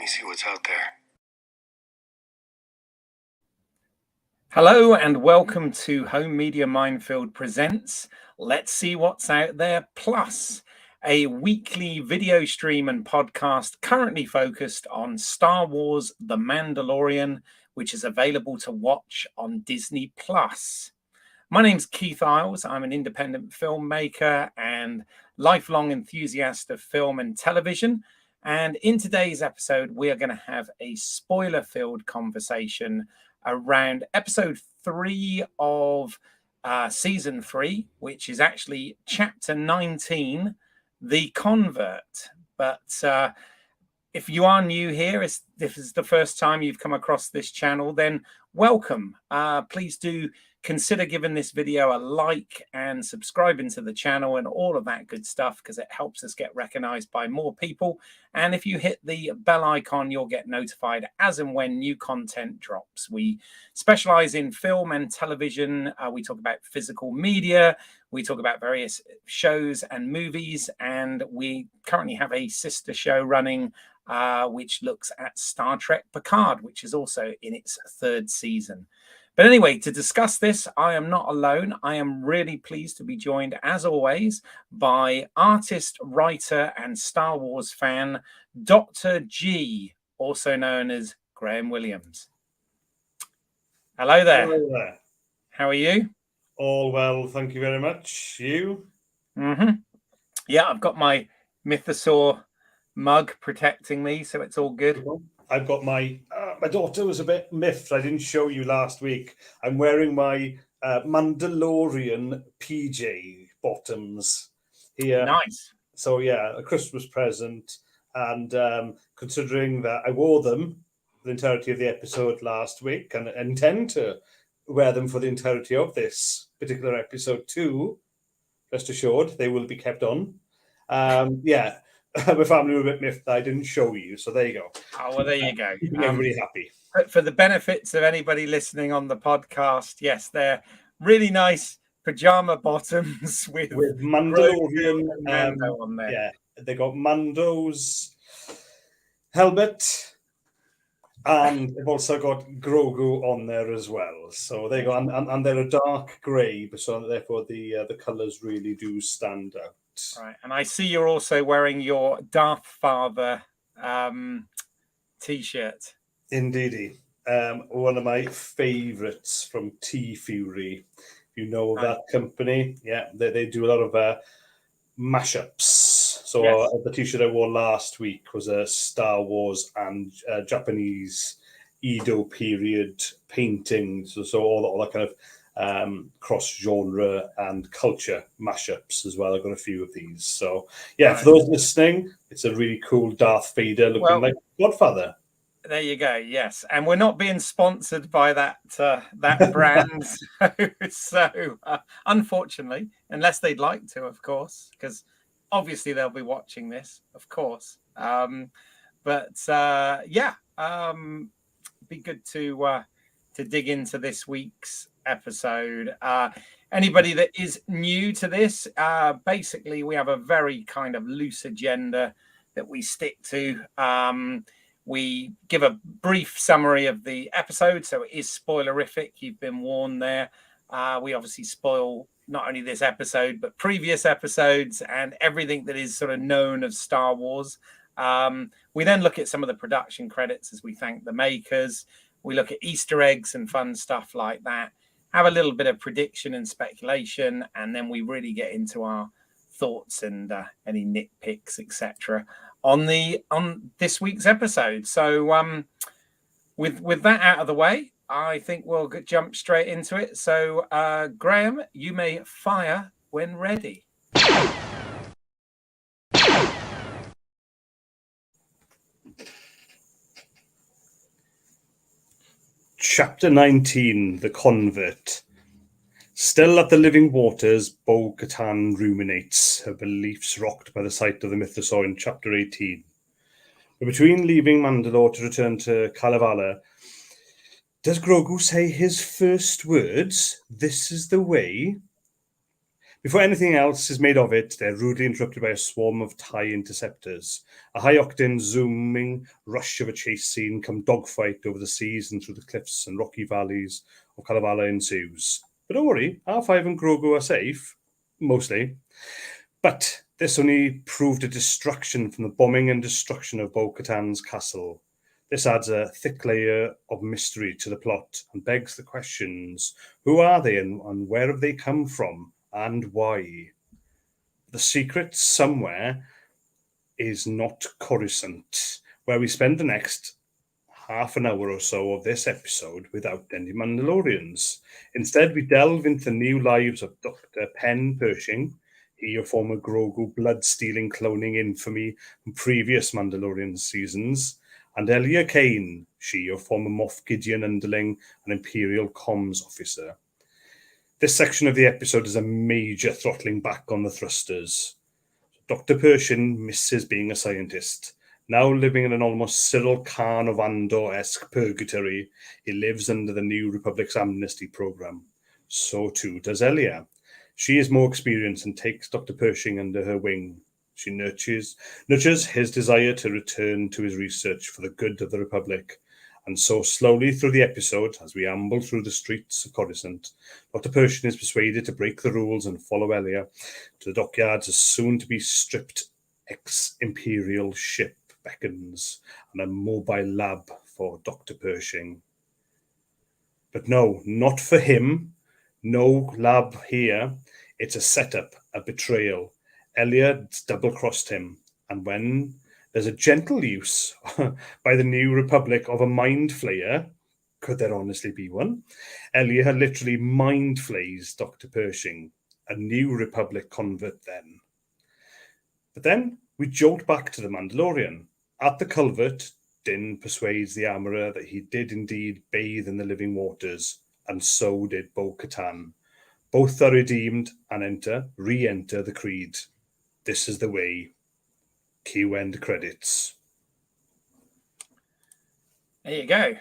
me see what's out there. Hello and welcome to Home Media Minefield Presents Let's See What's Out There Plus, a weekly video stream and podcast currently focused on Star Wars The Mandalorian, which is available to watch on Disney Plus. My name's Keith Isles. I'm an independent filmmaker and lifelong enthusiast of film and television. And in today's episode, we are going to have a spoiler-filled conversation around episode 3 of season 3, which is actually chapter 19, The Convert. But if you are new here, if this is the first time you've come across this channel, then welcome. Please do consider giving this video a like and subscribing to the channel and all of that good stuff, because it helps us get recognized by more people. And if you hit the bell icon, you'll get notified as and when new content drops. We specialize in film and television. We talk about physical media. We talk about various shows and movies. And we currently have a sister show running which looks at Star Trek Picard, which is also in its 3rd season. But anyway, to discuss this, I am not alone. I am really pleased to be joined, as always, by artist, writer, and Star Wars fan, Dr. G, also known as Graham Williams. Hello there. Hello there. How are you? All well, thank you very much. You? Yeah, I've got my Mythosaur mug protecting me, so it's all good. I've got my daughter was a bit miffed. I didn't show you last week. I'm wearing my Mandalorian PJ bottoms here. Nice. So yeah, a Christmas present. And considering that I wore them for the entirety of the episode last week and intend to wear them for the entirety of this particular episode too, rest assured they will be kept on. Yeah. My family were a bit miffed that I didn't show you, so there you go. Oh, well, there you go. Keeping everybody happy. For the benefits of anybody listening on the podcast, yes, they're really nice pajama bottoms with Mandalorian Mando on there. Yeah, they got Mando's helmet, and they've also got Grogu on there as well. So they go, and they're a dark grey, so therefore the colours really do stand out. Right, and I see you're also wearing your Darth Father t-shirt. Indeedy. One of my favourites from T-Fury. If you know that company, yeah, they do a lot of mashups. So Yes. The t-shirt I wore last week was a Star Wars and Japanese Edo period painting. So all that kind of cross-genre and culture mashups as well. I've got a few of these. So, yeah, for those listening, it's a really cool Darth Vader looking like Godfather. There you go. Yes, and we're not being sponsored by that brand. So unfortunately, unless they'd like to, of course, because obviously they'll be watching this, of course. Be good to dig into this week's episode. Anybody that is new to this, basically we have a very kind of loose agenda that we stick to. We give a brief summary of the episode, so it is spoilerific. You've been warned there. We obviously spoil not only this episode but previous episodes and everything that is sort of known of Star Wars. We then look at some of the production credits as we thank the makers. We look at Easter eggs and fun stuff like that, have a little bit of prediction and speculation, and then we really get into our thoughts and any nitpicks, etc. on this week's episode. So with that out of the way, I think we'll jump straight into it. So Graham, you may fire when ready. Chapter 19, The Convert. Still at the living waters, Bo-Katan ruminates, her beliefs rocked by the sight of the Mythosaur in Chapter 18. But between leaving Mandalore to return to Kalevala, does Grogu say his first words, "This is the way"? Before anything else is made of it, they're rudely interrupted by a swarm of TIE interceptors. A high-octane, zooming rush of a chase scene come dogfight over the seas and through the cliffs and rocky valleys of Kalevala ensues. But don't worry, R5 and Grogu are safe, mostly. But this only proved a distraction from the bombing and destruction of Bo-Katan's castle. This adds a thick layer of mystery to the plot and begs the questions. Who are they and where have they come from and why? The secret somewhere is not Coruscant, where we spend the next half an hour or so of this episode without any Mandalorians. Instead, we delve into the new lives of Dr. Pen Pershing, he your former Grogu blood-stealing cloning infamy from previous Mandalorian seasons, and Elia Kane, she your former Moff Gideon underling and Imperial comms officer. This section of the episode is a major throttling back on the thrusters. Dr. Pershing misses being a scientist. Now living in an almost Cyril Khan of Andor-esque purgatory, he lives under the New Republic's amnesty program. So too does Elia. She is more experienced and takes Dr. Pershing under her wing. She nurtures his desire to return to his research for the good of the Republic. And so slowly through the episode, as we amble through the streets of Coruscant, Dr. Pershing is persuaded to break the rules and follow Elia to the dockyards as soon-to-be stripped ex-Imperial ship beckons, and a mobile lab for Dr. Pershing. But no, not for him. No lab here. It's a setup, a betrayal. Elia double-crossed him, and when there's a gentle use by the New Republic of a mind flayer, could there honestly be one? Elia literally mind flays Dr. Pershing, a New Republic convert then. But then we jolt back to the Mandalorian. At the culvert, Din persuades the armourer that he did indeed bathe in the living waters, and so did Bo-Katan. Both are redeemed and re-enter the creed. This is the way. Cue end credits. There you go.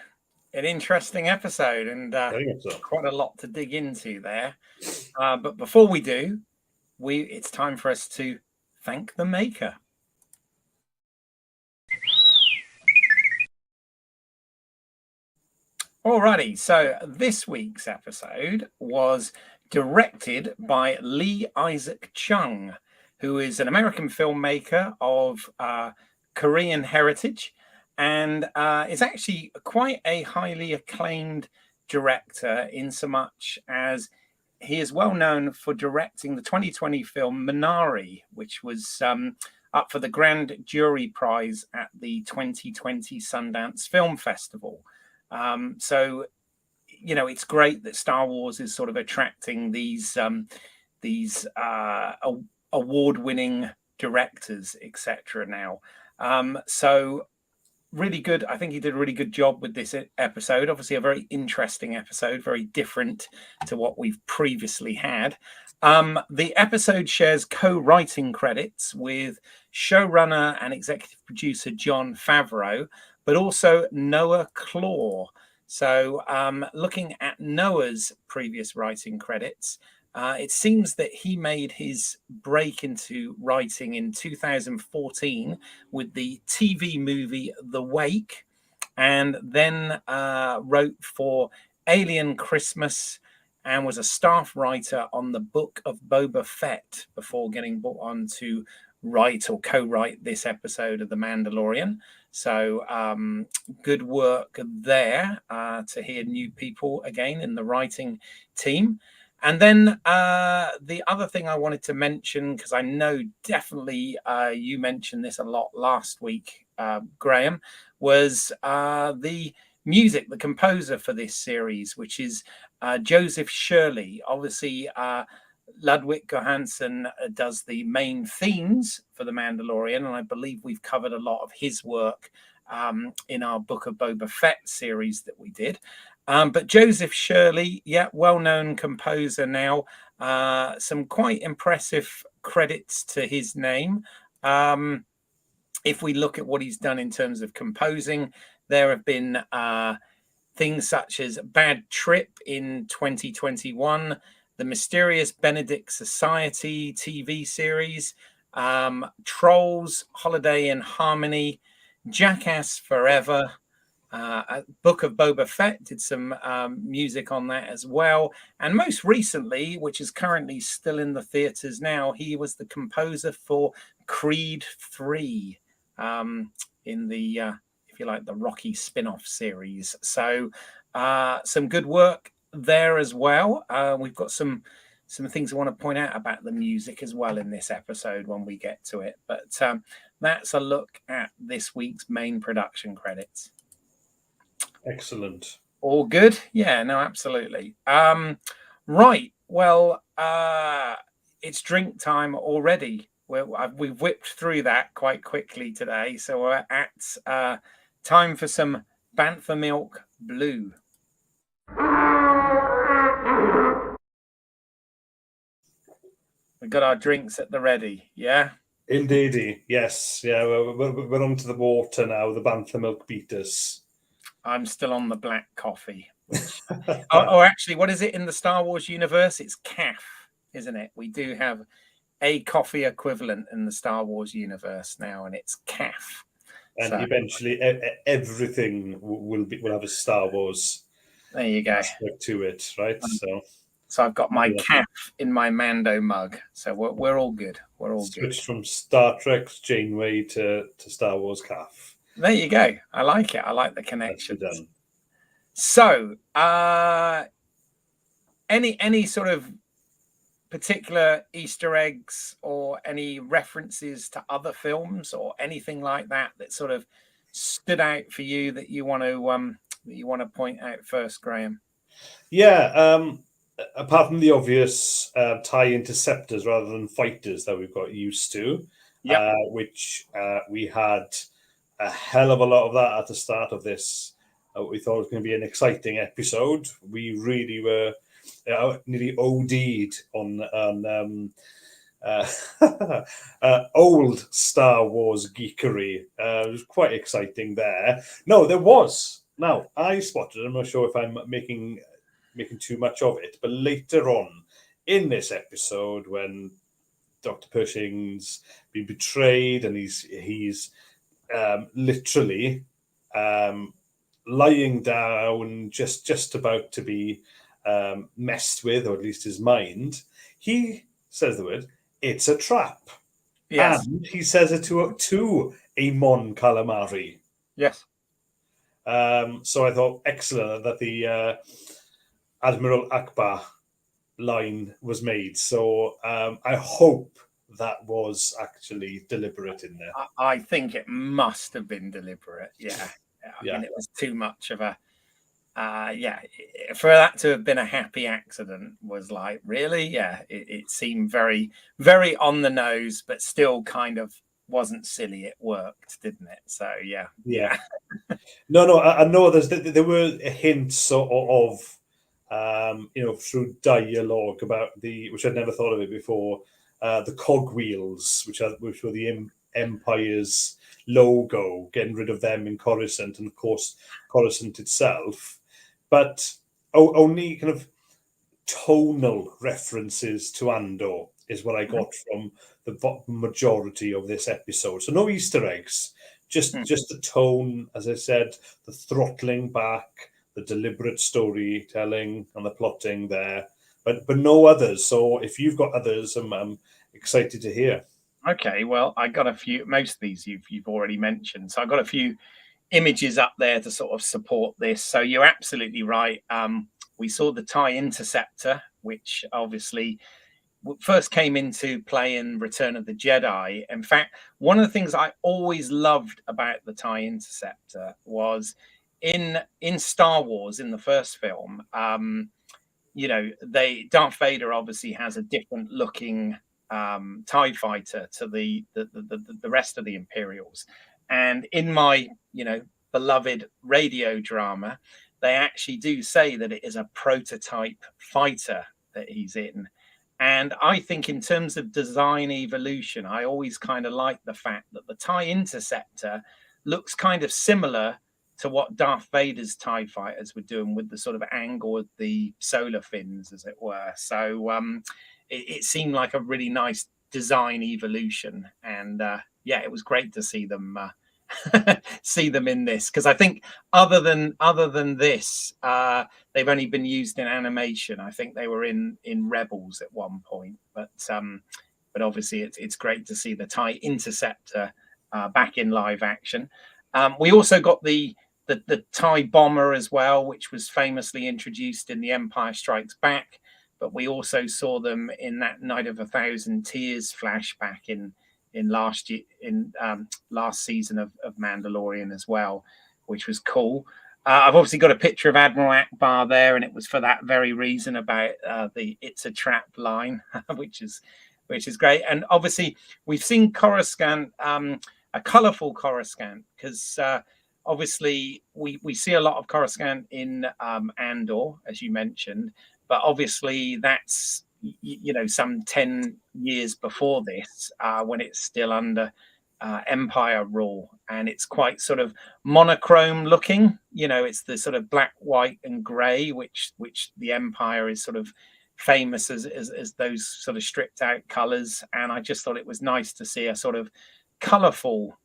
An interesting episode and So. quite a lot to dig into there. But before we do, it's time for us to thank the maker. Alrighty, so this week's episode was directed by Lee Isaac Chung, who is an American filmmaker of Korean heritage and is actually quite a highly acclaimed director in so much as he is well known for directing the 2020 film Minari, which was up for the Grand Jury Prize at the 2020 Sundance Film Festival. So, you know, it's great that Star Wars is sort of attracting these award-winning directors, etc. now. So really good. I think he did a really good job with this episode. Obviously, a very interesting episode, very different to what we've previously had. The episode shares co-writing credits with showrunner and executive producer Jon Favreau, but also Noah Claw. So looking at Noah's previous writing credits, it seems that he made his break into writing in 2014 with the TV movie The Wake, and then wrote for Alien Christmas and was a staff writer on the Book of Boba Fett before getting brought on to write or co-write this episode of The Mandalorian. So good work there to hear new people again in the writing team. And then the other thing I wanted to mention, because I know definitely you mentioned this a lot last week, Graham, was the music, the composer for this series, which is Joseph Shirley. Obviously, Ludwig Göransson does the main themes for The Mandalorian, and I believe we've covered a lot of his work in our Book of Boba Fett series that we did. But Joseph Shirley, well-known composer now, some quite impressive credits to his name. If we look at what he's done in terms of composing, there have been things such as Bad Trip in 2021, The Mysterious Benedict Society TV series, Trolls, Holiday in Harmony, Jackass Forever, Book of Boba Fett, did some music on that as well. And most recently, which is currently still in the theaters now, he was the composer for Creed 3 in the, if you like, the Rocky spin-off series. So some good work there as well. We've got some things I want to point out about the music as well in this episode when we get to it. But that's a look at this week's main production credits. Excellent. All good? Yeah, no, absolutely. Right. Well, it's drink time already. We've whipped through that quite quickly today. So we're at time for some Bantha Milk Blue. We've got our drinks at the ready. Yeah? Indeedy. Yes. Yeah, we're on to the water now, the Bantha Milk Beaters. I'm still on the black coffee. Which, actually, what is it in the Star Wars universe? It's calf, isn't it? We do have a coffee equivalent in the Star Wars universe now, and it's calf. And so, eventually, everything will have a Star Wars. There you go. Aspect to it, right? So I've got my calf in my Mando mug. So we're all good. We're all good. Switched from Star Trek's Janeway to Star Wars calf. There you go. I like it. I like the connection. So, any sort of particular Easter eggs or any references to other films or anything like that sort of stood out for you that you want to point out first, Graham? Yeah. Apart from the obvious tie interceptors rather than fighters that we've got used to, which we had a hell of a lot of that at the start of this. We thought it was going to be an exciting episode. We really were nearly OD'd on old Star Wars geekery. It was quite exciting there. No, there was. Now, I spotted, I'm not sure if I'm making too much of it, but later on in this episode, when Dr. Pershing's been betrayed and he's literally lying down, just about to be messed with, or at least his mind, he says the word, "It's a trap." Yes. And he says it to a Mon Calamari. Yes. So I thought, excellent that the Admiral Akbar line was made. So I hope that was actually deliberate in there. I think it must have been deliberate. Yeah. I mean, it was too much of a, for that to have been a happy accident was like, really? Yeah. It seemed very, very on the nose, but still kind of wasn't silly. It worked, didn't it? So, yeah. Yeah. No, I know there were hints of through dialogue about which I'd never thought of it before, the cogwheels, which were the Empire's logo, getting rid of them in Coruscant, and of course Coruscant itself, but only kind of tonal references to Andor is what I got from the majority of this episode. So no Easter eggs, just the tone, as I said, the throttling back, the deliberate storytelling and the plotting there, but no others. So if you've got others, I'm excited to hear. Okay, well, I got a few. Most of these you've already mentioned, so I got a few images up there to sort of support this. So you're absolutely right. We saw the TIE Interceptor, which obviously first came into play in Return of the Jedi. In fact, one of the things I always loved about the TIE Interceptor was in Star Wars, in the first film, Darth Vader obviously has a different looking TIE fighter to the rest of the Imperials. And in my, beloved radio drama, they actually do say that it is a prototype fighter that he's in. And I think in terms of design evolution, I always kind of like the fact that the TIE Interceptor looks kind of similar to what Darth Vader's TIE fighters were doing with the sort of angle of the solar fins, as it were. So it seemed like a really nice design evolution, and yeah, it was great to see them see them in this, because I think other than this, they've only been used in animation. I think they were in Rebels at one point, but obviously it's great to see the TIE Interceptor back in live action. We also got the TIE Bomber as well, which was famously introduced in The Empire Strikes Back, but we also saw them in that Night of 1,000 Tears flashback in last season of Mandalorian as well, which was cool. I've obviously got a picture of Admiral Akbar there, and it was for that very reason about the "It's a trap" line, which is great. And obviously we've seen Coruscant, a colourful Coruscant, because obviously we see a lot of Coruscant in Andor, as you mentioned, but obviously that's some 10 years before this, when it's still under Empire rule, and it's quite sort of monochrome looking. It's the sort of black, white, and grey, which the Empire is sort of famous as those sort of stripped out colours. And I just thought it was nice to see a sort of colourful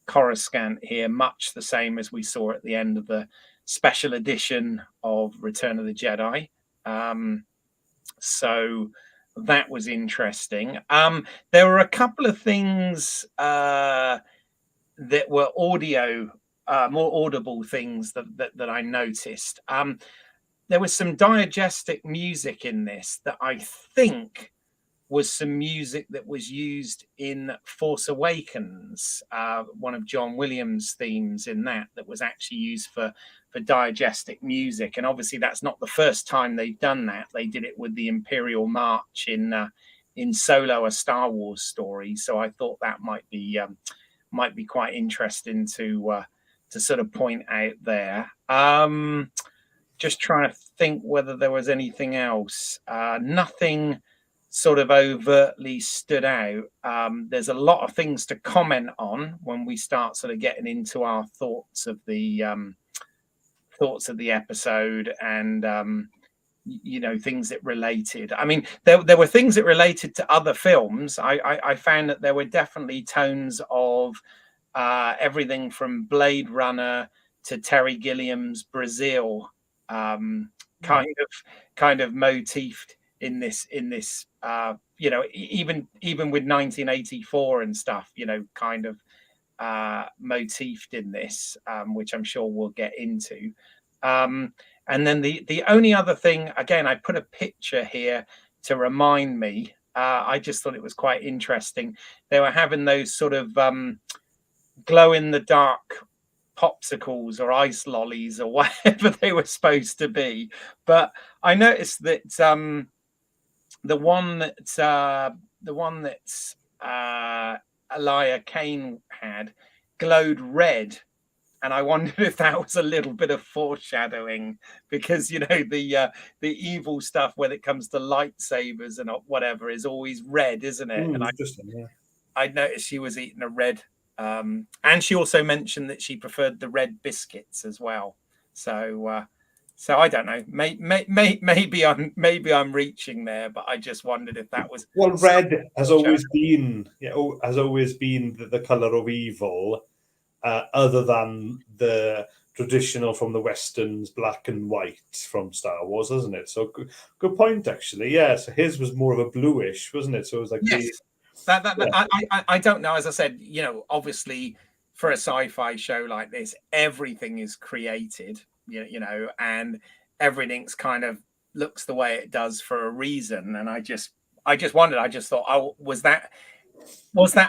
Coruscant here, much the same as we saw at the end of the special edition of Return of the Jedi. So that was interesting. There were a couple of things that were audio, more audible things that I noticed. There was some diegetic music in this that I think was some music that was used in Force Awakens, one of John Williams' themes in that was actually used for diegetic music. And obviously that's not the first time they've done that. They did it with the Imperial March in Solo, a Star Wars story. So I thought that might be quite interesting to sort of point out there. Just trying to think whether there was anything else. Nothing sort of overtly stood out. There's a lot of things to comment on when we start sort of getting into our thoughts of the episode, and things that related. I mean, there were things that related to other films. I found that there were definitely tones of everything from Blade Runner to Terry Gilliam's Brazil, kind of motifed in this even with 1984 and stuff, kind of motifed in this, which I'm sure we'll get into. And then the only other thing, again, I put a picture here to remind me. I just thought it was quite interesting. They were having those sort of glow in the dark popsicles or ice lollies or whatever they were supposed to be. But I noticed that the one that Elia Kane had glowed red, and I wondered if that was a little bit of foreshadowing, because the evil stuff when it comes to lightsabers and whatever is always red, isn't it? And I noticed she was eating a red, and she also mentioned that she preferred the red biscuits as well. So I don't know. Maybe I'm reaching there, but I just wondered if that was red has always been the color of evil, other than the traditional from the Westerns black and white from Star Wars, isn't it? So good point, actually. Yeah, so his was more of a bluish, wasn't it? So it was like yes. I don't know. As I said, obviously for a sci-fi show like this, everything is created. And everything's kind of looks the way it does for a reason. And I just wondered. I just thought, oh, was that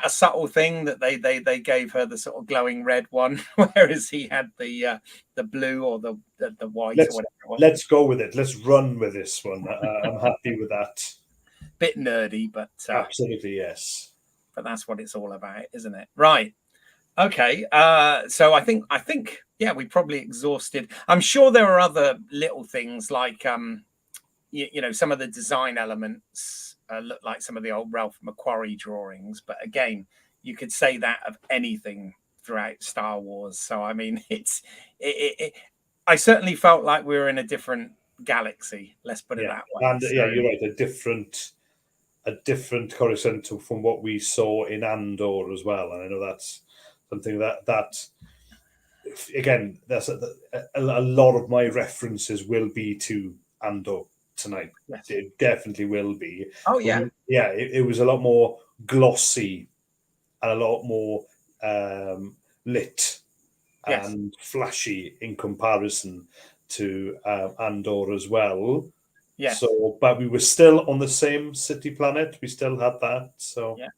a subtle thing that they gave her the sort of glowing red one, whereas he had the blue or the white or whatever it was. Let's go with it. Let's run with this one. I'm happy with that. Bit nerdy, but absolutely yes. But that's what it's all about, isn't it? Right. Okay. So I think yeah, we probably exhausted. I'm sure there are other little things like some of the design elements look like some of the old Ralph McQuarrie drawings, but again, you could say that of anything throughout Star Wars. So I mean, I certainly felt like we were in a different galaxy. Let's put it that way. And you're right. A different coruscant from what we saw in Andor as well. And I know that's something that again, that's a lot of my references will be to Andor tonight. Yes. It definitely will be. Oh yeah, It was a lot more glossy and a lot more lit and flashy in comparison to Andor as well. Yes. So, but we were still on the same city planet. We still had that. So yeah.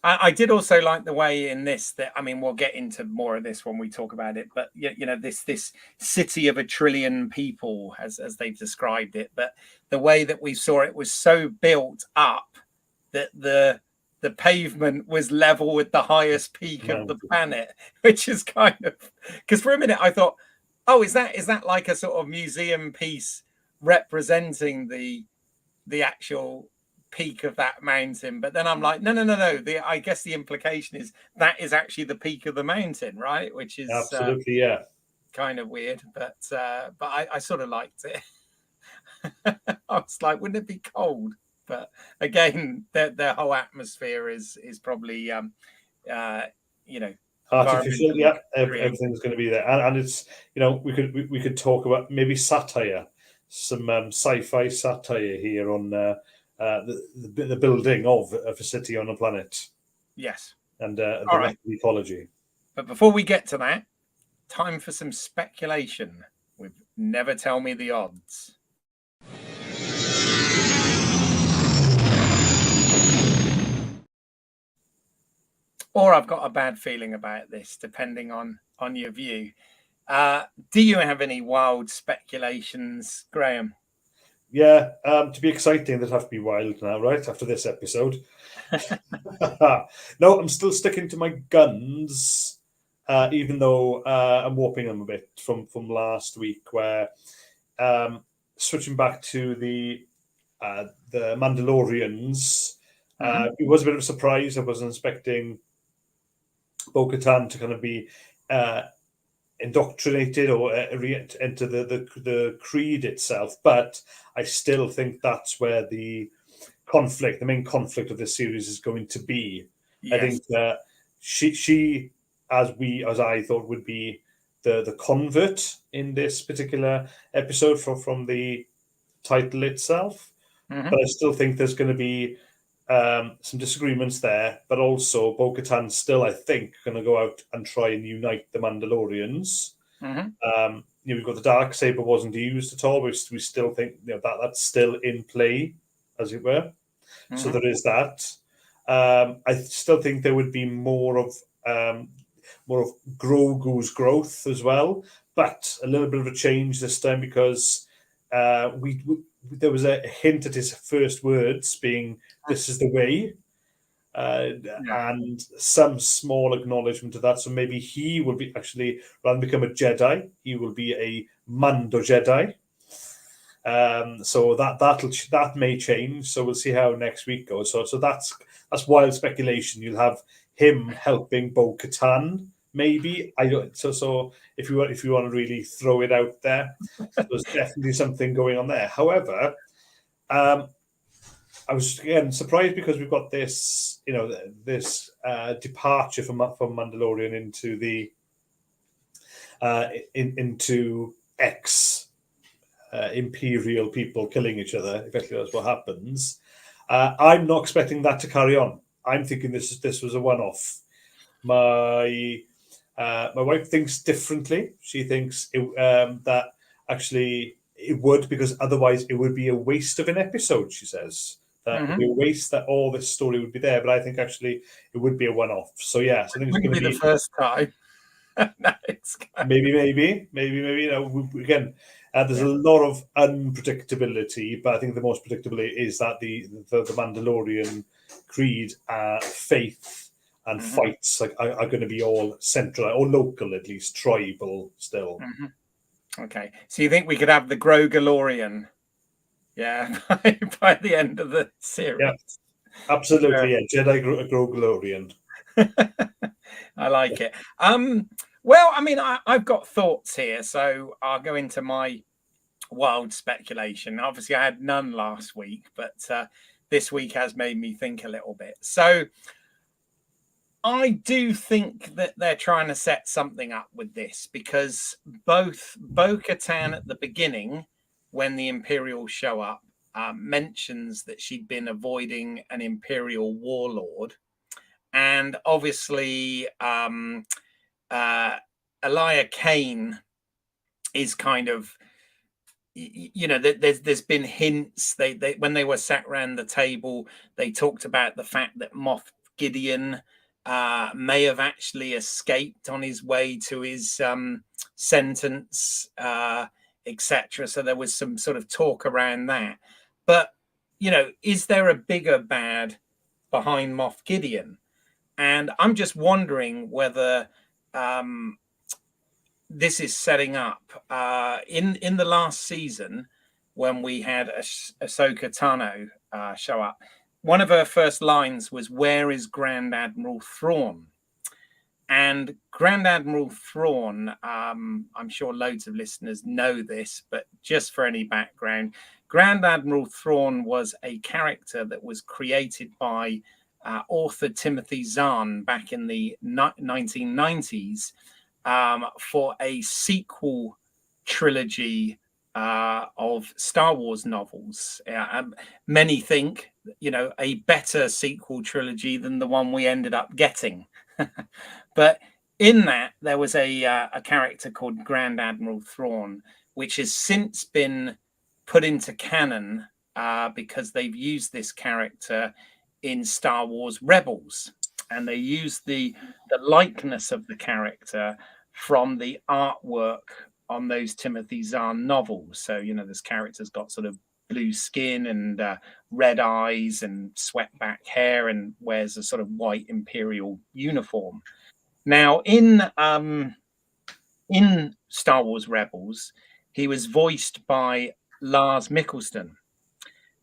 I did also like the way in this that, I mean, we'll get into more of this when we talk about it, but you know, this city of 1 trillion people, as they've described it, but the way that we saw it was so built up that the pavement was level with the highest peak of the planet, which is kind of, because for a minute I thought, oh, is that like a sort of museum piece representing the actual peak of that mountain? But then I'm like, no. I guess the implication is that is actually the peak of the mountain, right? Which is absolutely, kind of weird, but I sort of liked it. I was like, wouldn't it be cold? But again, their whole atmosphere is probably you know, artificial. Everything's going to be there, and it's, you know, we could talk about maybe satire, some sci-fi satire here on the building of a city on a planet. Yes, and the ecology. But before we get to that, time for some speculation with Never Tell Me the Odds. Or I've got a bad feeling about this, depending on your view. Do you have any wild speculations, Graham? Yeah, to be exciting, they'd have to be wild now, right? After this episode. No, I'm still sticking to my guns, even though I'm warping them a bit from last week, where switching back to the Mandalorians, it was a bit of a surprise. I wasn't expecting Bo-Katan to kind of be indoctrinated or enter the creed itself, but I still think that's where the main conflict of this series is going to be. Yes. I think that she, as I thought, would be the convert in this particular episode from the title itself. But I still think there's going to be some disagreements there, but also Bo-Katan's still, I think, going to go out and try and unite the Mandalorians. We've got the dark saber wasn't used at all. We still think, you know, that's still in play, as it were. So there is that. I still think there would be more of Grogu's growth as well, but a little bit of a change this time because there was a hint at his first words being, "This is the way," and some small acknowledgement of that. So maybe he will be actually, rather than become a Jedi, he will be a Mando Jedi. So that may change. So we'll see how next week goes. So that's wild speculation. You'll have him helping Bo-Katan, maybe. I don't. So if you want to really throw it out there, there's definitely something going on there. However, I was again surprised because we've got this, you know, this departure from Mandalorian into the into X. Imperial people killing each other. Effectively, that's what happens. I'm not expecting that to carry on. I'm thinking this was a one-off. My wife thinks differently. She thinks that actually it would, because otherwise it would be a waste of an episode. She says that it would be a waste that all this story would be there. But I think actually it would be a one-off. So yeah, so I think it's going to be the first time. No, maybe. You know, again, there's a lot of unpredictability, but I think the most predictable is that the Mandalorian creed, faith, and fights are going to be all central or local, at least tribal still. Okay, so you think we could have the Grogalorian, by the end of the series? Yeah, absolutely. Yeah, Jedi Grogalorian. I like it. Well, I mean, I've got thoughts here, so I'll go into my wild speculation. Obviously, I had none last week, but this week has made me think a little bit. So I do think that they're trying to set something up with this, because both Bo-Katan at the beginning, when the Imperials show up, mentions that she'd been avoiding an Imperial warlord. And obviously, Elia Kane is kind of, there's been hints. They when they were sat around the table, they talked about the fact that Moff Gideon may have actually escaped on his way to his sentence, etc. So there was some sort of talk around that. But is there a bigger bad behind Moff Gideon? And I'm just wondering whether this is setting up in the last season, when we had Ahsoka Tano show up. One of her first lines was, "Where is Grand Admiral Thrawn?" And Grand Admiral Thrawn, I'm sure loads of listeners know this, but just for any background, Grand Admiral Thrawn was a character that was created by author Timothy Zahn back in the 1990s for a sequel trilogy of Star Wars novels. Many think, a better sequel trilogy than the one we ended up getting. But in that, there was a character called Grand Admiral Thrawn, which has since been put into canon because they've used this character in Star Wars Rebels, and they used the likeness of the character from the artwork on those Timothy Zahn novels. So, this character's got sort of blue skin and red eyes and swept back hair, and wears a sort of white Imperial uniform. Now, in Star Wars Rebels, he was voiced by Lars Mikkelsen.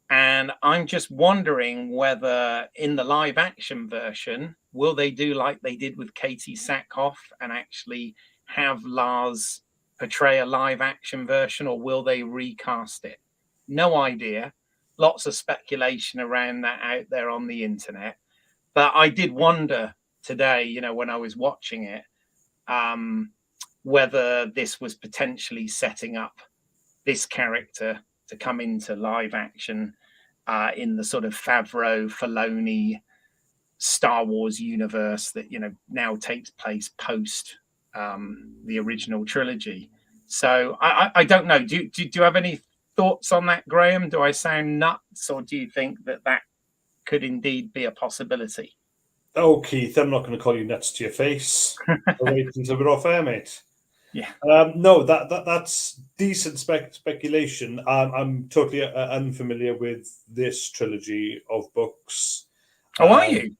And I'm just wondering whether in the live action version, will they do like they did with Katie Sackhoff and actually have Lars portray a live action version, or will they recast it? No idea. Lots of speculation around that out there on the internet. But I did wonder today, when I was watching it, whether this was potentially setting up this character to come into live action in the sort of Favreau, Filoni, Star Wars universe that now takes place post the original trilogy. So I don't know. Do you have any thoughts on that, Graham? Do I sound nuts, or do you think that could indeed be a possibility? Oh, Keith, I'm not going to call you nuts to your face. I'll wait until we're off air, mate. Yeah. No, that's decent speculation. I'm totally unfamiliar with this trilogy of books. Oh, are you?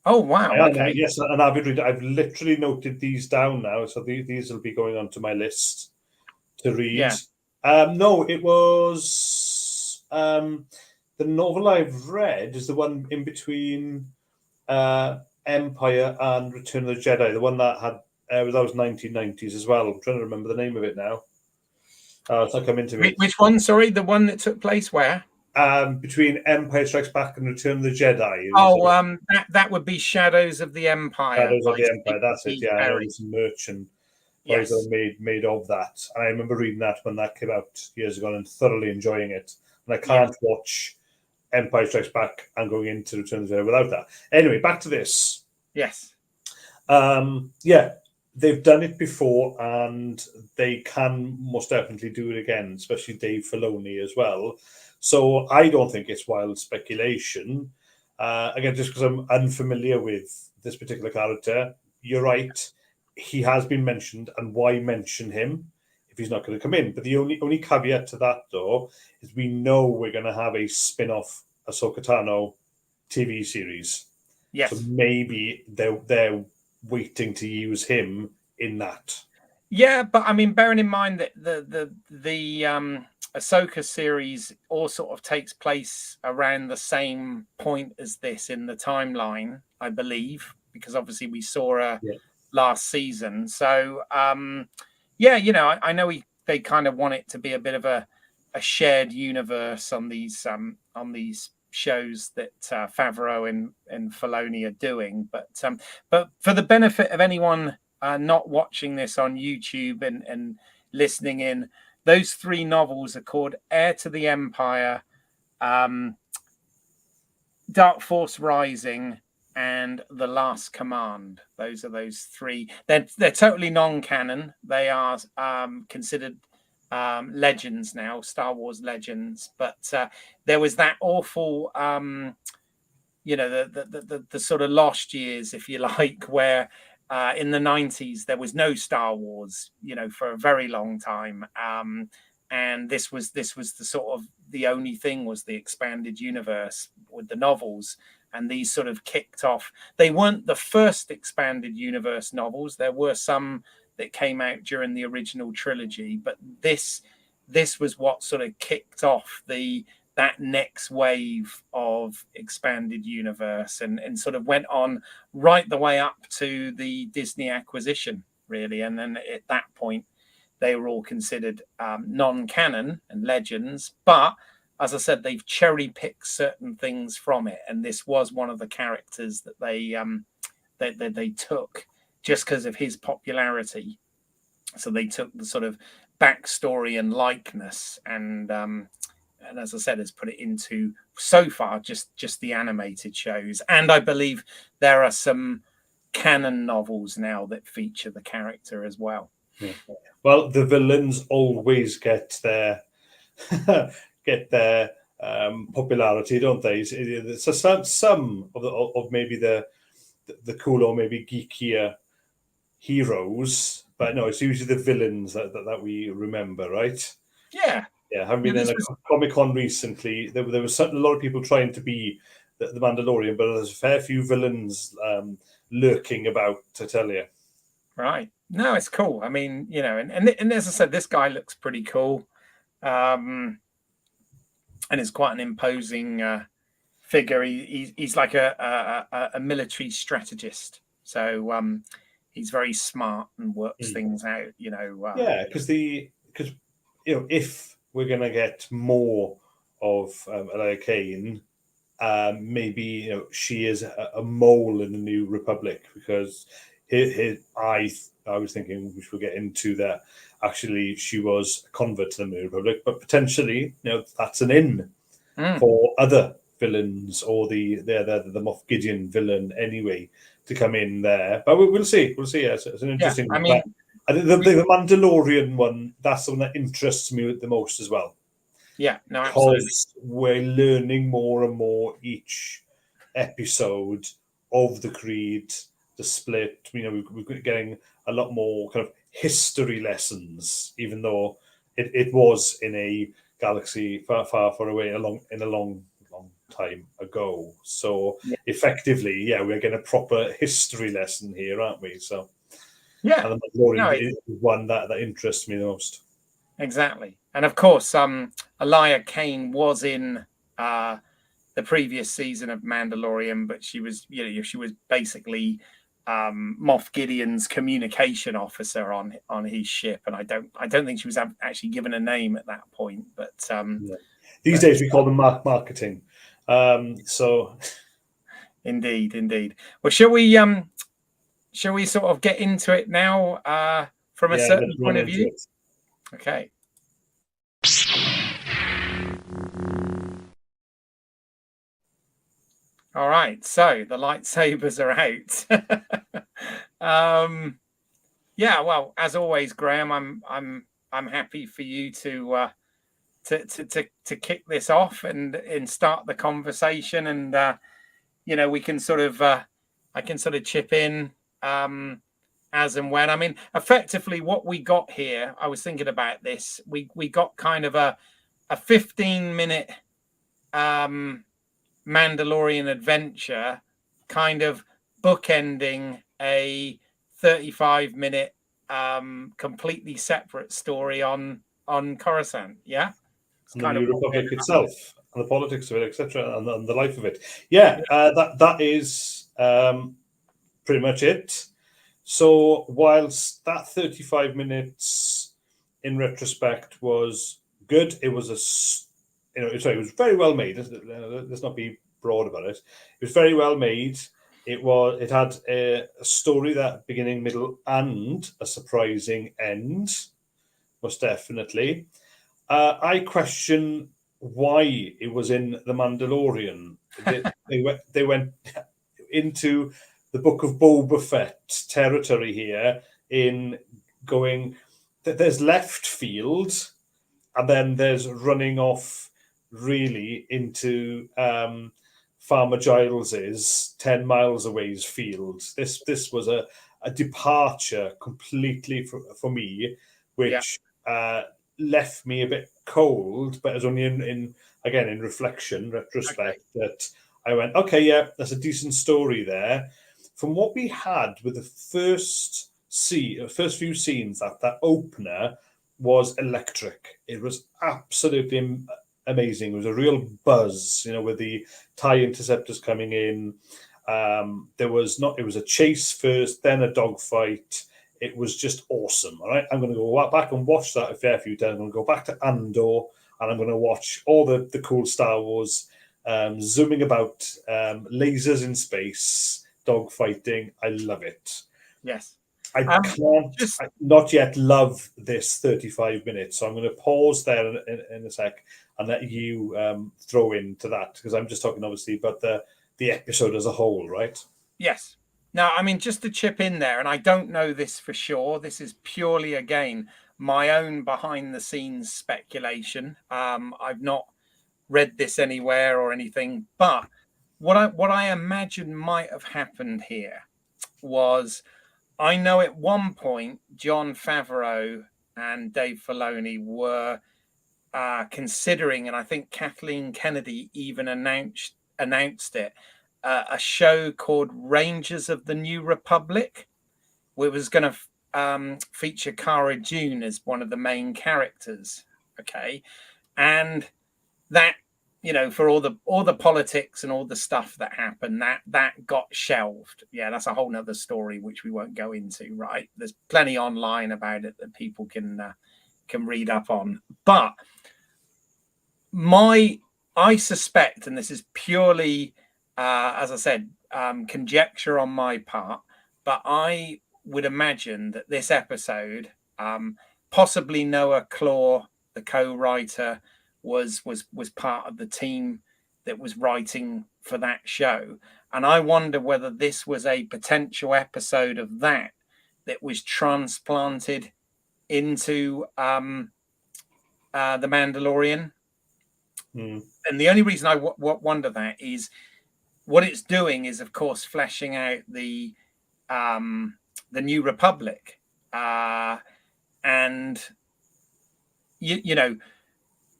Oh, wow. Okay. Yes, and I've literally noted these down now, so these will be going onto my list to read. Yeah. No, it was the novel I've read is the one in between Empire and Return of the Jedi, the one that had that was 1990s as well. I'm trying to remember the name of it now. It's not coming to me. Which one? Sorry, the one that took place where? Between Empire Strikes Back and Return of the Jedi. That would be Shadows of the Empire. Shadows of the Empire. That's it. Yeah, I know there's some merch and toys that made of that. And I remember reading that when that came out years ago and thoroughly enjoying it. And I can't watch Empire Strikes Back and going into Return of the Jedi without that. Anyway, back to this. Yes. They've done it before, and they can most definitely do it again, especially Dave Filoni as well. So I don't think it's wild speculation. Again, just because I'm unfamiliar with this particular character, you're right. He has been mentioned, and why mention him if he's not going to come in? But the only caveat to that, though, is we know we're going to have a spin-off Ahsoka Tano TV series. Yes. So maybe they're waiting to use him in that. Yeah, but I mean, bearing in mind that the Ahsoka series all sort of takes place around the same point as this in the timeline, I believe, because obviously we saw her last season. So yeah, you know, I know they kind of want it to be a bit of a shared universe on these shows that Favreau and Filoni are doing. But for the benefit of anyone not watching this on YouTube and listening in, those three novels are called Heir to the Empire, Dark Force Rising, and The Last Command. Those are those three. They're totally non-canon. They are considered legends now, Star Wars legends. But there was that awful, you know, the sort of lost years, if you like, where in the 90s there was no Star Wars, you know, for a very long time. And this was the sort of the only thing was the expanded universe with the novels, and these sort of kicked off. They weren't the first expanded universe novels. There were some that came out during the original trilogy, but this was what sort of kicked off that next wave of expanded universe, and sort of went on right the way up to the Disney acquisition, really. And then at that point, they were all considered non-canon and legends, but as I said, they've cherry-picked certain things from it, and this was one of the characters that they took just because of his popularity. So they took the sort of backstory and likeness, and as I said, has put it into so far just the animated shows. And I believe there are some canon novels now that feature the character as well. Yeah. Well, the villains always get their popularity, don't they? So some of maybe the cool or maybe geekier heroes, but no, it's usually the villains that we remember, right? Yeah. Yeah, having been in a Comic-Con recently, there was a lot of people trying to be the Mandalorian, but there's a fair few villains lurking about, to tell you. Right. No, it's cool. I mean, you know, and as I said, this guy looks pretty cool. And is quite an imposing figure. He's like a military strategist. So he's very smart and works things out, you know. Yeah, because you know, if we're going to get more of Elia Kane, maybe, you know, she is a mole in the New Republic, because I was thinking, which we'll get into, that actually she was a convert to the New Republic, but potentially, you know, that's an in for other villains, or the Moff Gideon villain anyway, to come in there. But we'll see. We'll see. It's an interesting one. I mean, I think the Mandalorian one, that's the one that interests me the most as well. Yeah, no, absolutely. Because we're learning more and more each episode of the Creed, the split. You know, we're getting a lot more kind of history lessons, even though it was in a galaxy far, far, far away, a long time ago. So effectively, yeah, we're getting a proper history lesson here, aren't we? So yeah, and the Mandalorian is one that interests me the most. Exactly. And of course, Elia Kane was in the previous season of Mandalorian, but she was, you know, she was basically Moff Gideon's communication officer on his ship, and I don't think she was actually given a name at that point. But these days we call them marketing. So indeed. Well, shall we sort of get into it now from a certain point of view? Okay. All right. So the lightsabers are out. Yeah. Well, as always, Graham, I'm happy for you to kick this off and start the conversation, and you know, we can sort of I can sort of chip in as and when. I mean, effectively, what we got here, I was thinking about this. We got kind of a 15-minute Mandalorian adventure, kind of bookending a 35-minute completely separate story on Coruscant. Yeah, it's and the New Republic itself, and the politics of it, etc., and the life of it. Yeah, that is pretty much it. So whilst that 35 minutes in retrospect was good, it was it was very well made. Let's not be broad about it. It was very well made. It had a story that beginning, middle, and a surprising end, most definitely. I question why it was in the Mandalorian. They went into the Book of Boba Fett territory here in going. There's left field, and then there's running off really into Farmer Giles's 10 miles away's field. This was a departure completely for me, which left me a bit cold, but it was only in again in retrospect, that I went, okay, yeah, that's a decent story there. From what we had with the first few scenes, that opener was electric. It was absolutely amazing. It was a real buzz, with the TIE interceptors coming in. It was a chase first, then a dogfight. It was just awesome. All right, I'm going to go back and watch that a fair few times. I'm going to go back to Andor, and I'm going to watch all the cool Star Wars, zooming about, lasers in space, dogfighting. I love it. Yes. I can't not yet love this 35 minutes, so I'm going to pause there in a sec and let you throw into that, because I'm just talking obviously about the episode as a whole, right? Yes. Now, I mean, just to chip in there, and I don't know this for sure. This is purely, again, my own behind the scenes speculation. I've not read this anywhere or anything, but what I imagine might have happened here was, I know at one point Jon Favreau and Dave Filoni were considering, and I think Kathleen Kennedy even announced it, a show called Rangers of the New Republic, which was going to feature Cara Dune as one of the main characters. Okay, and that, for all the politics and all the stuff that happened, that got shelved. Yeah, that's a whole nother story which we won't go into. Right, there's plenty online about it that people can read up on. But I suspect, and this is purely, as I said, conjecture on my part, but I would imagine that this episode, possibly Noah Claw, the co-writer, was part of the team that was writing for that show, and I wonder whether this was a potential episode of that was transplanted into the Mandalorian. And the only reason I wonder that is what it's doing is, of course, fleshing out the New Republic, and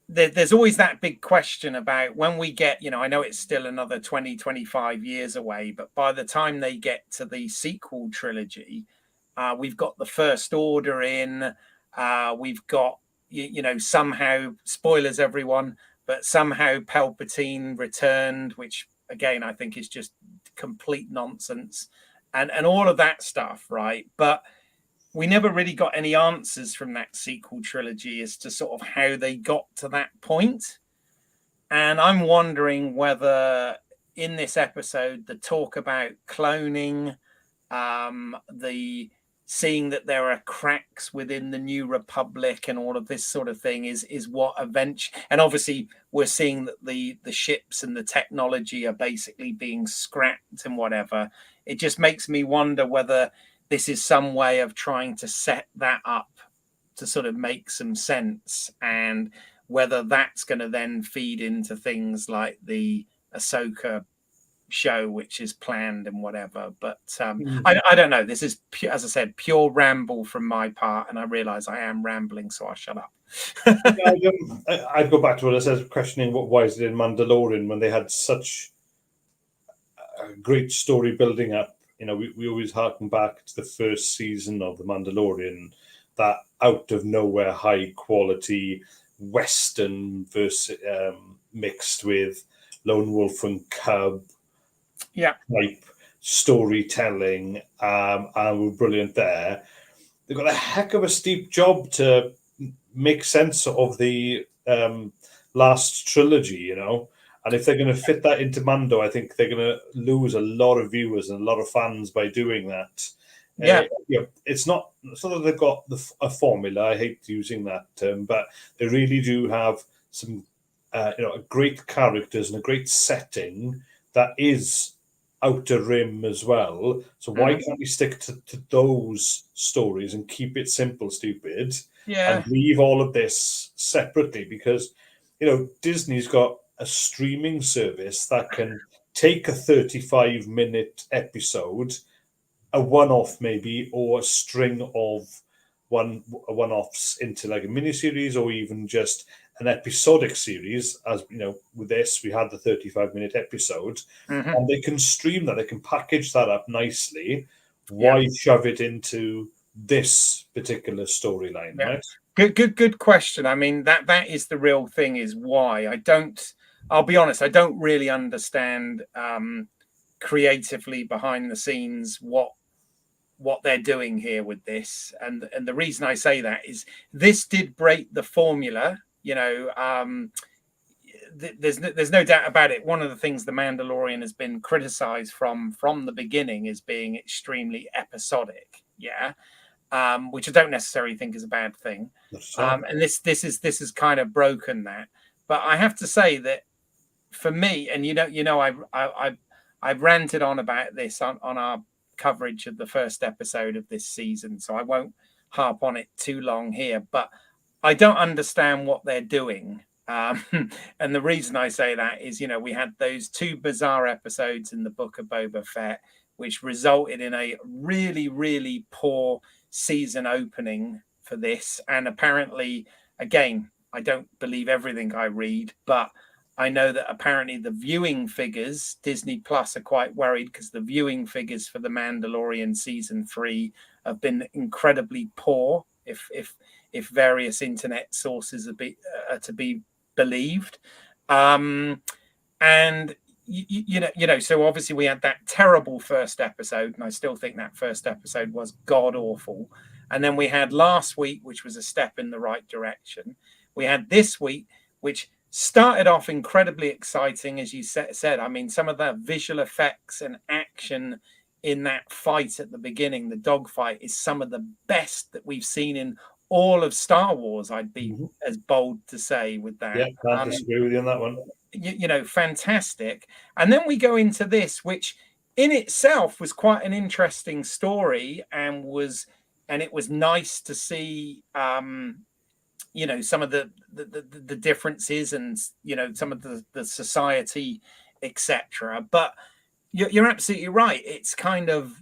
there's always that big question about when we get, I know it's still another 20-25 years away, but by the time they get to the sequel trilogy, we've got the First Order in, we've got, somehow, spoilers everyone, but somehow Palpatine returned, which again I think is just complete nonsense, and all of that stuff, right? But we never really got any answers from that sequel trilogy as to sort of how they got to that point. And I'm wondering whether in this episode the talk about cloning, the seeing that there are cracks within the New Republic and all of this sort of thing is what eventually, and obviously we're seeing that the ships and the technology are basically being scrapped and whatever. It just makes me wonder whether this is some way of trying to set that up to sort of make some sense, and whether that's going to then feed into things like the Ahsoka show, which is planned and whatever. But I don't know. This is, as I said, pure ramble from my part, and I realize I am rambling, so I'll shut up. I'd go back to what I said, questioning why is it in Mandalorian when they had such a great story building up. We always harken back to the first season of The Mandalorian, that out of nowhere high quality Western versus mixed with Lone Wolf and Cub type storytelling, and were brilliant there. They've got a heck of a steep job to make sense of the last trilogy, you know. And if they're going to fit that into Mando, I think they're going to lose a lot of viewers and a lot of fans by doing that. Yeah. It's not that they've got a formula. I hate using that term, but they really do have some, great characters and a great setting that is Outer Rim as well. So why can't we stick to those stories and keep it simple, stupid, and leave all of this separately? Because, Disney's got a streaming service that can take a 35-minute episode, a one-off maybe, or a string of one-offs into like a miniseries, or even just an episodic series. As you know, with this, we had the 35-minute episode, and they can stream that. They can package that up nicely. Why shove it into this particular storyline, right? Good question. I mean, that is the real thing, is why. I'll be honest, I don't really understand creatively behind the scenes what they're doing here with this. And the reason I say that is this did break the formula, there's no doubt about it. One of the things the Mandalorian has been criticized from the beginning is being extremely episodic, which I don't necessarily think is a bad thing. And this is kind of broken that. But I have to say that for me, and I've ranted on about this on our coverage of the first episode of this season, so I won't harp on it too long here. But I don't understand what they're doing. And the reason I say that is, we had those two bizarre episodes in the Book of Boba Fett, which resulted in a really, really poor season opening for this. And apparently, again, I don't believe everything I read, but I know that apparently the viewing figures, Disney Plus are quite worried because the viewing figures for The Mandalorian season 3 have been incredibly poor, if various internet sources are to be believed. And so obviously we had that terrible first episode, and I still think that first episode was god awful. And then we had last week, which was a step in the right direction. We had this week, which started off incredibly exciting, as you said. I mean, some of the visual effects and action in that fight at the beginning, the dogfight, is some of the best that we've seen in all of Star Wars. I'd be as bold to say with that. Yeah, can't disagree with you on that one. Fantastic. And then we go into this, which in itself was quite an interesting story, and it was nice to see some of the differences, and some of the society, etc. But you're absolutely right. It's kind of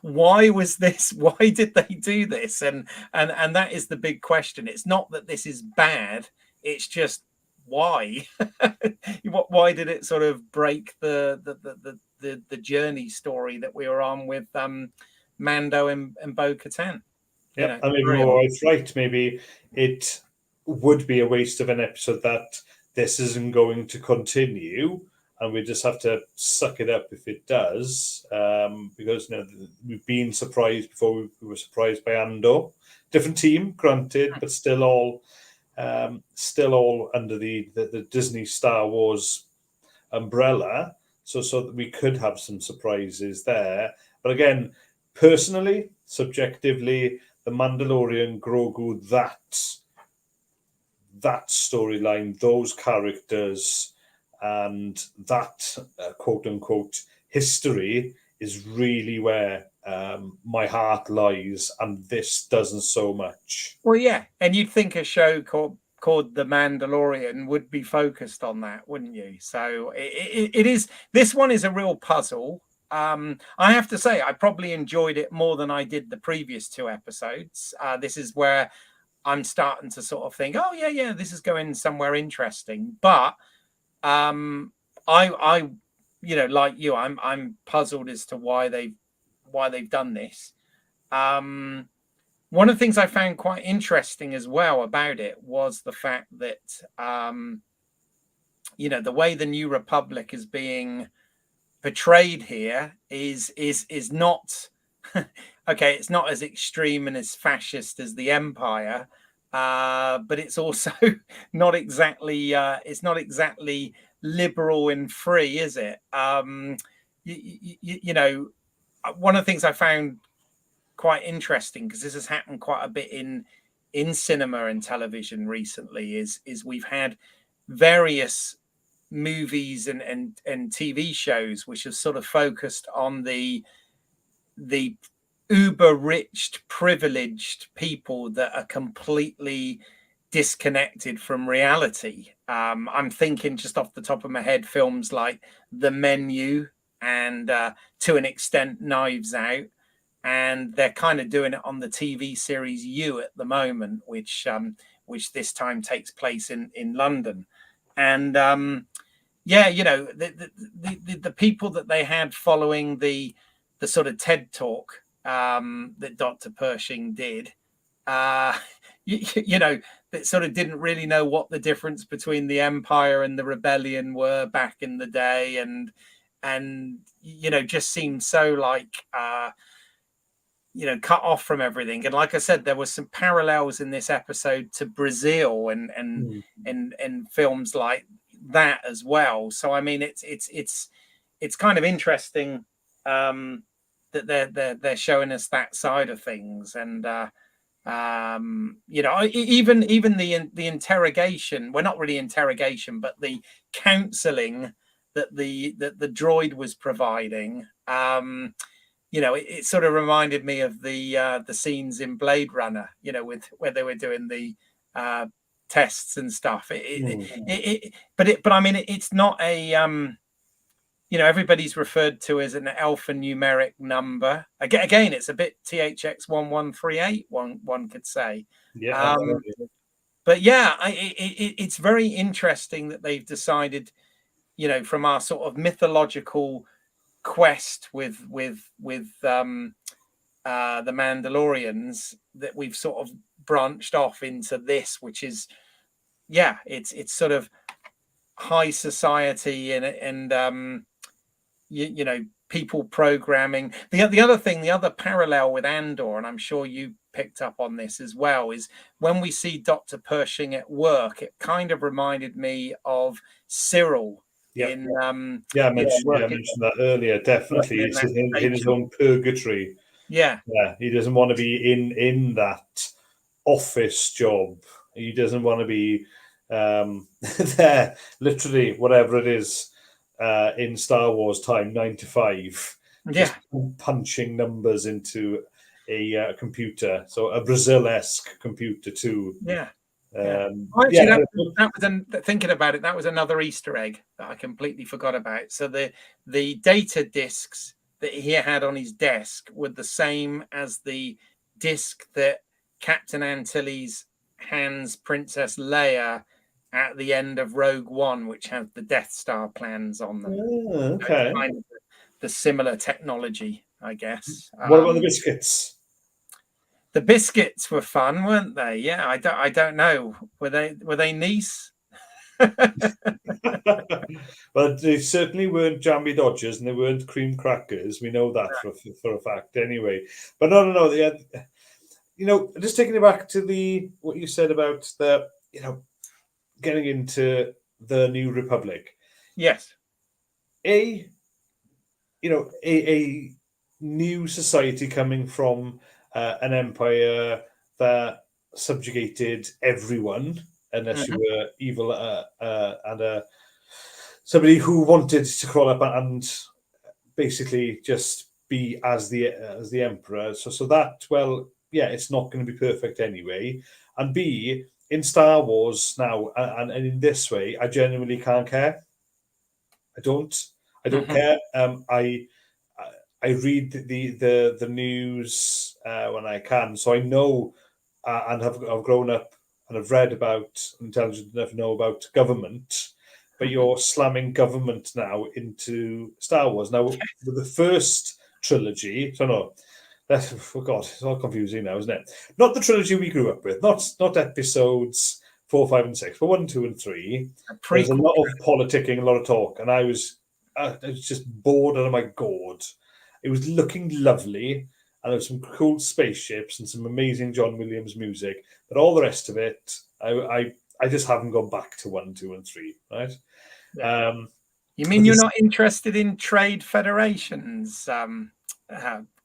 why was this? Why did they do this? And that is the big question. It's not that this is bad. It's just why. Why did it sort of break the journey story that we were on with Mando and Bo-Katan? Yeah, I mean, it's right. Maybe it would be a waste of an episode that this isn't going to continue, and we just have to suck it up if it does, because we've been surprised before. We were surprised by Andor, different team, granted, but still all under the Disney Star Wars umbrella. So that we could have some surprises there. But again, personally, subjectively, The Mandalorian, Grogu, that storyline, those characters, and that quote unquote history is really where my heart lies, and this doesn't so much. Well, yeah, and you'd think a show called The Mandalorian would be focused on that, wouldn't you? So it is. This one is a real puzzle. I have to say, I probably enjoyed it more than I did the previous two episodes. This is where I'm starting to sort of think, oh yeah, this is going somewhere interesting. But I like you, I'm puzzled as to why they've done this. One of the things I found quite interesting as well about it was the fact that the way the New Republic is being portrayed here is not okay. It's not as extreme and as fascist as the Empire, but it's also not exactly liberal and free, is it? You know, one of the things I found quite interesting, because this has happened quite a bit in cinema and television recently, is we've had various movies and TV shows which have sort of focused on the uber rich, privileged people that are completely disconnected from reality. I'm thinking just off the top of my head, films like The Menu and to an extent Knives Out, and they're kind of doing it on the TV series You at the moment, which this time takes place in London. And yeah, you know, the people that they had following the sort of TED talk that Dr. Pershing did, you know, that sort of didn't really know what the difference between the Empire and the Rebellion were back in the day, and you know, just seemed so like you know, cut off from everything. And like I said, there was some parallels in this episode to Brazil and films like that as well. So I mean, it's kind of interesting that they're showing us that side of things. And you know, even the interrogation, well, not really interrogation, but the counseling that the droid was providing. You know, it sort of reminded me of the scenes in Blade Runner, you know, with where they were doing the tests and stuff. But I mean, it's not a you know, everybody's referred to as an alphanumeric number. Again, it's a bit THX 1138. One could say. Yeah. But yeah, it's very interesting that they've decided, you know, from our sort of mythological quest with the Mandalorians, that we've sort of branched off into this, which is, yeah, it's sort of high society and you know, people programming. The other thing, the other parallel with Andor, and I'm sure you picked up on this as well, is when we see Dr. Pershing at work, it kind of reminded me of Cyril. Yeah, I mentioned that earlier. Definitely, he's in his own purgatory. Yeah, he doesn't want to be in that office job. He doesn't want to be there, literally, whatever it is, in Star Wars time, 9 to 5, just punching numbers into a computer. So a Brazil-esque computer too. That was thinking about it. That was another Easter egg that I completely forgot about. So the data discs that he had on his desk were the same as the disc that Captain Antilles hands Princess Leia at the end of Rogue One, which has the Death Star plans on them. Okay, kind of the similar technology, I guess. What about the biscuits? The biscuits were fun, weren't they? Yeah, I don't know. Were they nice? Well, they certainly weren't Jammy Dodgers, and they weren't cream crackers. We know that for a fact, anyway. But no. They had, you know, just taking it back to what you said about the, you know, getting into the New Republic. Yes. A new society coming from an empire that subjugated everyone, unless you were evil and somebody who wanted to crawl up and basically just be as the emperor. So that, well, yeah, it's not going to be perfect anyway. And B, in Star Wars now, and in this way, I genuinely can't care. I don't care. I read the news when I can, so I know and I've grown up and I've read about, intelligent enough to know about government. But you're slamming government now into Star Wars. Now, with the first trilogy, so no, oh God, it's all confusing now, isn't it? Not the trilogy we grew up with, not episodes 4, 5, and 6, but 1, 2, and 3. There's a lot of politicking, a lot of talk, and I was I was just bored out of my gourd. It was looking lovely, and there was some cool spaceships and some amazing John Williams music. But all the rest of it, I just haven't gone back to 1, 2, and 3. Right? Yeah. You but mean you're this- not interested in trade federations,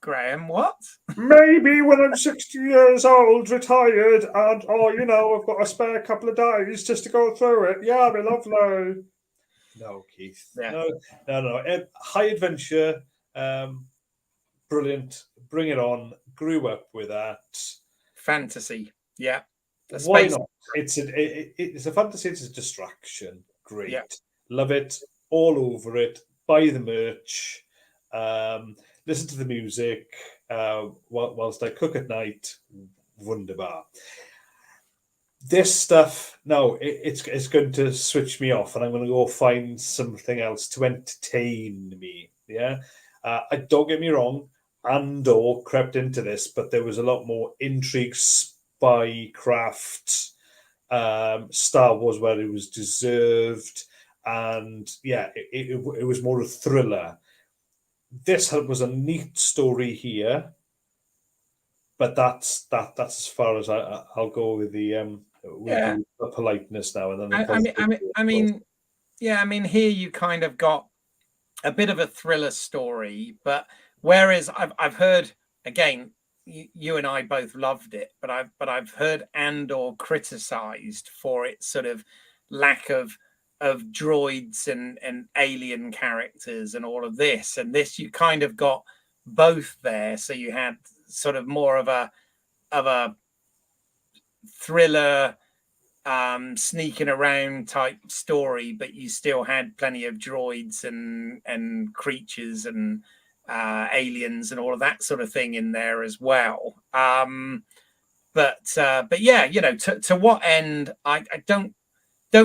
Graham? What? Maybe when I'm 60 years old, retired, and I've got a spare couple of days just to go through it. Yeah, it'll be lovely. No, Keith. Yeah. No. High adventure, brilliant. Bring it on. Grew up with that. Fantasy. Yeah. The Why space. not? It's a fantasy. It's a distraction. Great. Yeah. Love it. All over it. Buy the merch. Listen to the music whilst I cook at night. Wunderbar. This stuff, no, it's going to switch me off, and I'm going to go find something else to entertain me. Yeah, don't get me wrong, Andor crept into this, but there was a lot more intrigue, spycraft, Star Wars where it was deserved, and yeah, it was more a thriller. This was a neat story here, but that's as far as I'll go with the Yeah. the politeness now, and then the I mean, here you kind of got a bit of a thriller story, but whereas I've heard, again, you and I both loved it, but I've heard Andor criticized for its sort of lack of droids and alien characters and all of this, and this you kind of got both there. So you had sort of more of a thriller, sneaking around type story, but you still had plenty of droids and creatures and aliens and all of that sort of thing in there as well. But yeah, to what end, I don't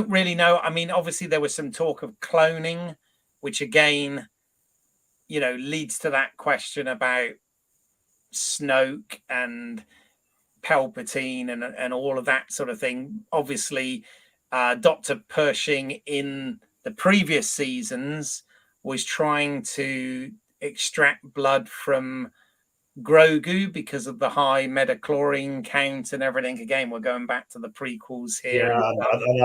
really know. I mean, obviously there was some talk of cloning, which again, leads to that question about Snoke and Palpatine and all of that sort of thing. Obviously, Dr. Pershing in the previous seasons was trying to extract blood from Grogu because of the high metachlorine count and everything. Again, we're going back to the prequels here. Yeah, and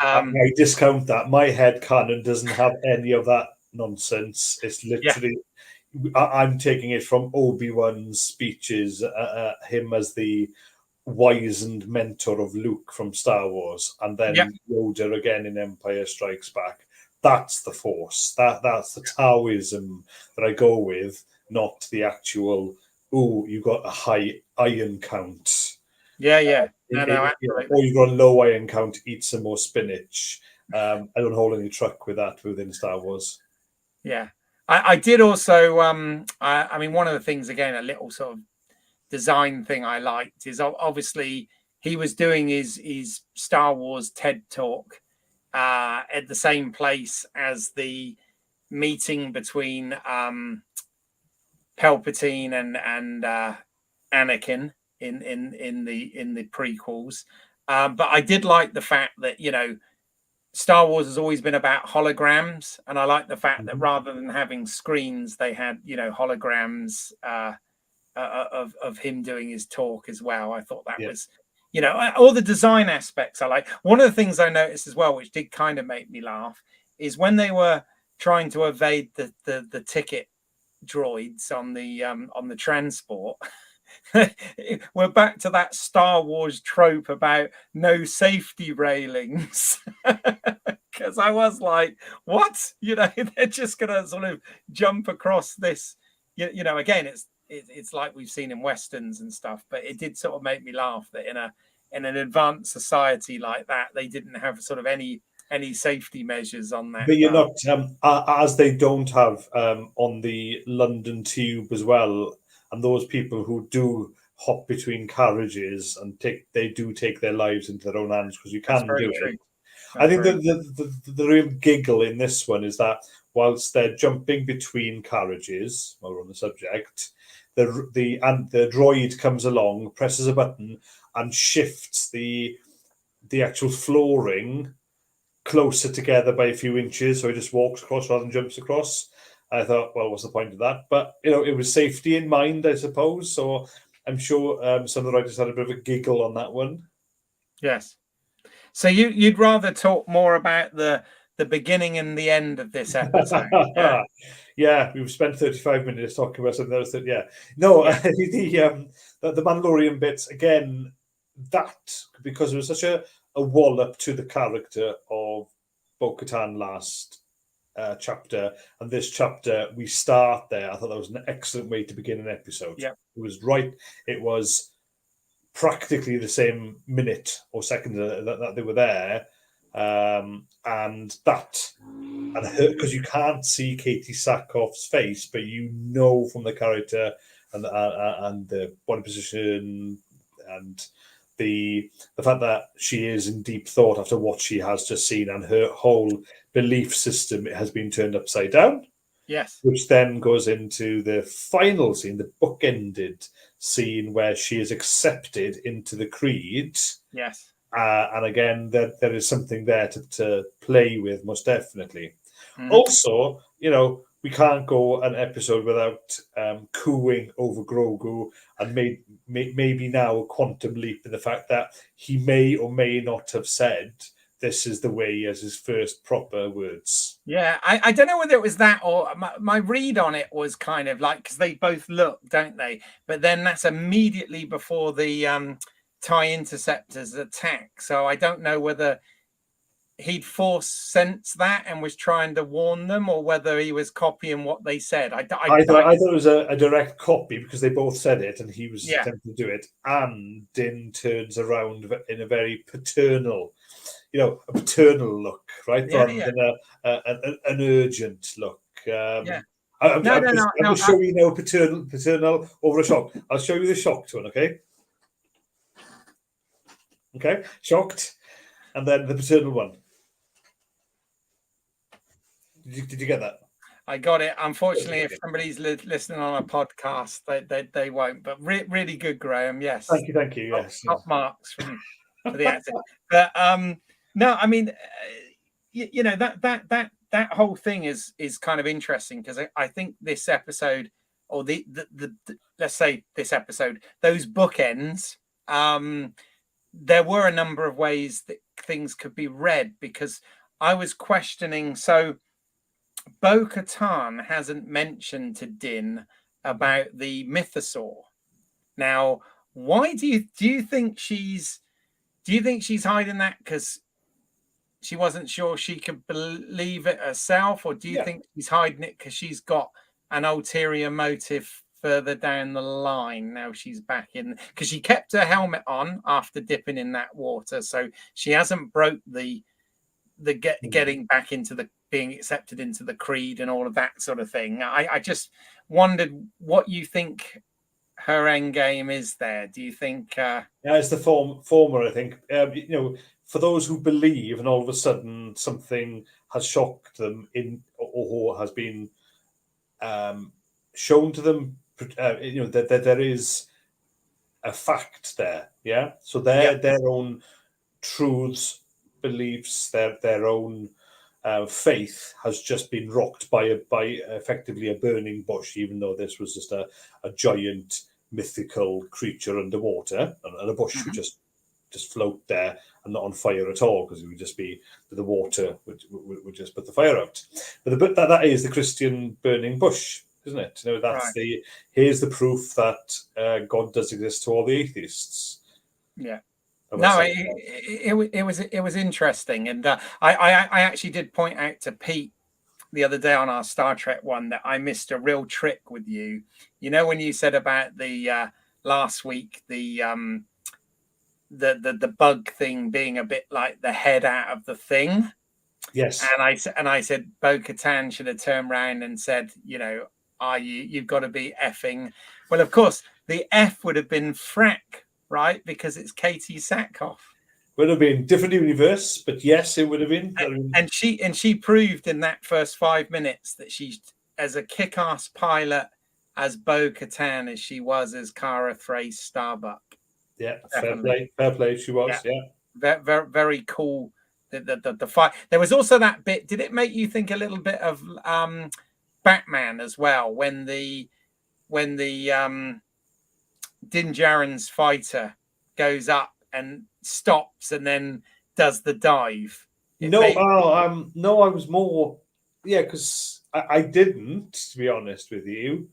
I discount that. My head canon doesn't have any of that nonsense. It's literally, I'm taking it from Obi-Wan's speeches, him as the wizened mentor of Luke from Star Wars, and then Yoda again in Empire Strikes Back. That's the Force. That's the Taoism that I go with, not the actual, you got a high iron count. Yeah. Or you've got a low iron count, eat some more spinach. I don't hold any truck with that within Star Wars. Yeah. I did also, I mean, one of the things, again, a little sort of design thing I liked is obviously he was doing his Star Wars TED Talk at the same place as the meeting between Palpatine and Anakin in the prequels. But I did like the fact that, Star Wars has always been about holograms, and I like the fact that rather than having screens, they had holograms of him doing his talk as well. I thought that was, all the design aspects I like. One of the things I noticed as well, which did kind of make me laugh, is when they were trying to evade the ticket droids on the transport. We're back to that Star Wars trope about no safety railings. Because I was like, what? They're just gonna sort of jump across this. Again, it's like we've seen in westerns and stuff, but it did sort of make me laugh that in an advanced society like that, they didn't have sort of any safety measures on that. But you're not, as they don't have on the London Tube as well, and those people who do hop between carriages and they do take their lives into their own hands, because you can do it. I think the real giggle in this one is that whilst they're jumping between carriages, while we're on the subject, the droid comes along, presses a button, and shifts the actual flooring closer together by a few inches, so he just walks across rather than jumps across. I thought, well, what's the point of that? But it was safety in mind, I suppose. So I'm sure some of the writers had a bit of a giggle on that one. Yes. So you'd rather talk more about the beginning and the end of this episode? Yeah. Yeah, we've spent 35 minutes talking about something else. No, Yeah. the Mandalorian bits again. That because it was such a wallop to the character of Bo-Katan last chapter, and this chapter we start there. I thought that was an excellent way to begin an episode. Yeah. It was right. It was practically the same minute or second that they were there, and because you can't see Katie Sackhoff's face, but from the character and the body position and the fact that she is in deep thought after what she has just seen, and her whole belief system has been turned upside down. Yes. Which then goes into the final scene, the bookended scene where she is accepted into the creed. Yes. And again, there is something there to play with, most definitely. Also, we can't go an episode without cooing over Grogu, and maybe now a quantum leap in the fact that he may or may not have said this is the way as his first proper words. Yeah, I don't know whether it was that or my read on it was kind of like, because they both look, don't they? But then that's immediately before the TIE interceptors attack. So I don't know whether he'd force sense that and was trying to warn them, or whether he was copying what they said. I thought it was a direct copy because they both said it and he was attempting to do it. And Din turns around in a very paternal, a paternal look, right? Rather than an urgent look. I'm just showing you now paternal over a shock. I'll show you the shocked one, okay? Okay, shocked, and then the paternal one. Did you get that? I got it. Unfortunately, if somebody's listening on a podcast, they won't. But really good, Graham. Yes. Thank you. Yes. Top marks for the actor. But no, I mean, that whole thing is kind of interesting, because I think this episode, or the let's say this episode, those bookends, there were a number of ways that things could be read, because I was questioning. So Bo-Katan hasn't mentioned to Din about the mythosaur. Now, why do you think she's hiding that because she wasn't sure she could believe it herself, or do you think she's hiding it because she's got an ulterior motive further down the line? Now she's back in, because she kept her helmet on after dipping in that water, so she hasn't broke the getting back into the being accepted into the creed and all of that sort of thing. I just wondered what you think her end game is there. Do you think it's the former, I think. For those who believe and all of a sudden something has shocked them or has been shown to them, that there is a fact there, so their own truths, beliefs, their own faith has just been rocked by effectively a burning bush, even though this was just a giant mythical creature underwater, and a bush would just float there and not on fire at all, because it would just be the water would just put the fire out. But that is the Christian burning bush, isn't it? That's right. Here's the proof that God does exist to all the atheists. Yeah. No, it was interesting, and I actually did point out to Pete the other day on our Star Trek one that I missed a real trick with you. When you said about the last week the bug thing being a bit like the head out of the thing. Yes. And I said Bo-Katan should have turned around and said, you've got to be effing. Well, of course, the F would have been frack, right? Because it's Katie Sackhoff. Would have been different universe, but yes, it would have been. And she proved in that first 5 minutes that she's as a kick-ass pilot as Bo-Katan as she was as Cara Thrace Starbuck. Yeah, fair play. She was. Yeah. Very, very cool the fight. There was also that bit. Did it make you think a little bit of Batman as well when the Din Djarin's fighter goes up and stops and then does the dive? No, no, I was more, yeah, because I didn't, to be honest with you,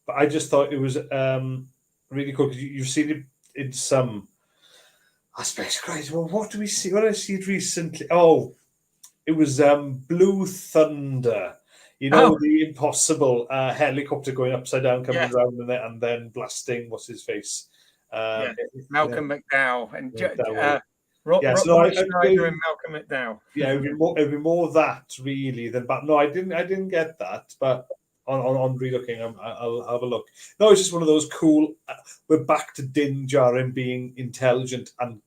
but I just thought it was really cool because you've seen it in some aspects. Christ, well, what do we see? What did I see it recently? Oh, it was Blue Thunder. You know, Oh, the impossible helicopter going upside down, coming yeah, around, and then blasting. What's his face? yeah. Yeah, Malcolm McDowell and that way. Yeah, so Roy Schneider and Malcolm McDowell. yeah, it'd be more that really than. But no, I didn't get that. But on relooking, I'll have a look. No, it's just one of those cool. We're back to Din Djarin being intelligent and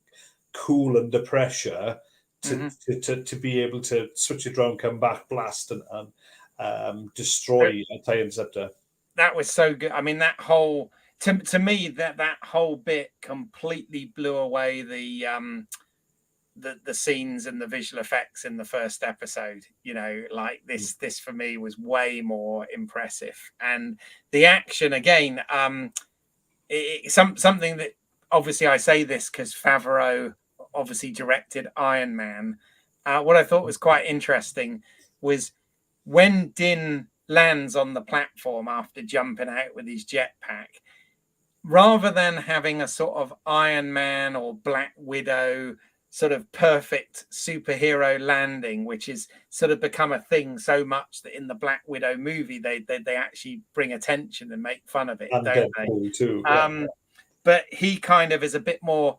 cool under pressure to be able to switch it around, come back, blast, and destroy a TIE Interceptor. That was so good. I mean, that whole to me that whole bit completely blew away the scenes and the visual effects in the first episode. You know, like this for me was way more impressive, and the action again. Something that obviously I say this because Favreau obviously directed Iron Man. What I thought was quite interesting was when Din lands on the platform after jumping out with his jetpack, rather than having a sort of Iron Man or Black Widow sort of perfect superhero landing, which is sort of become a thing so much that in the Black Widow movie they actually bring attention and make fun of it, And don't Deadpool too. they? But he kind of is a bit more.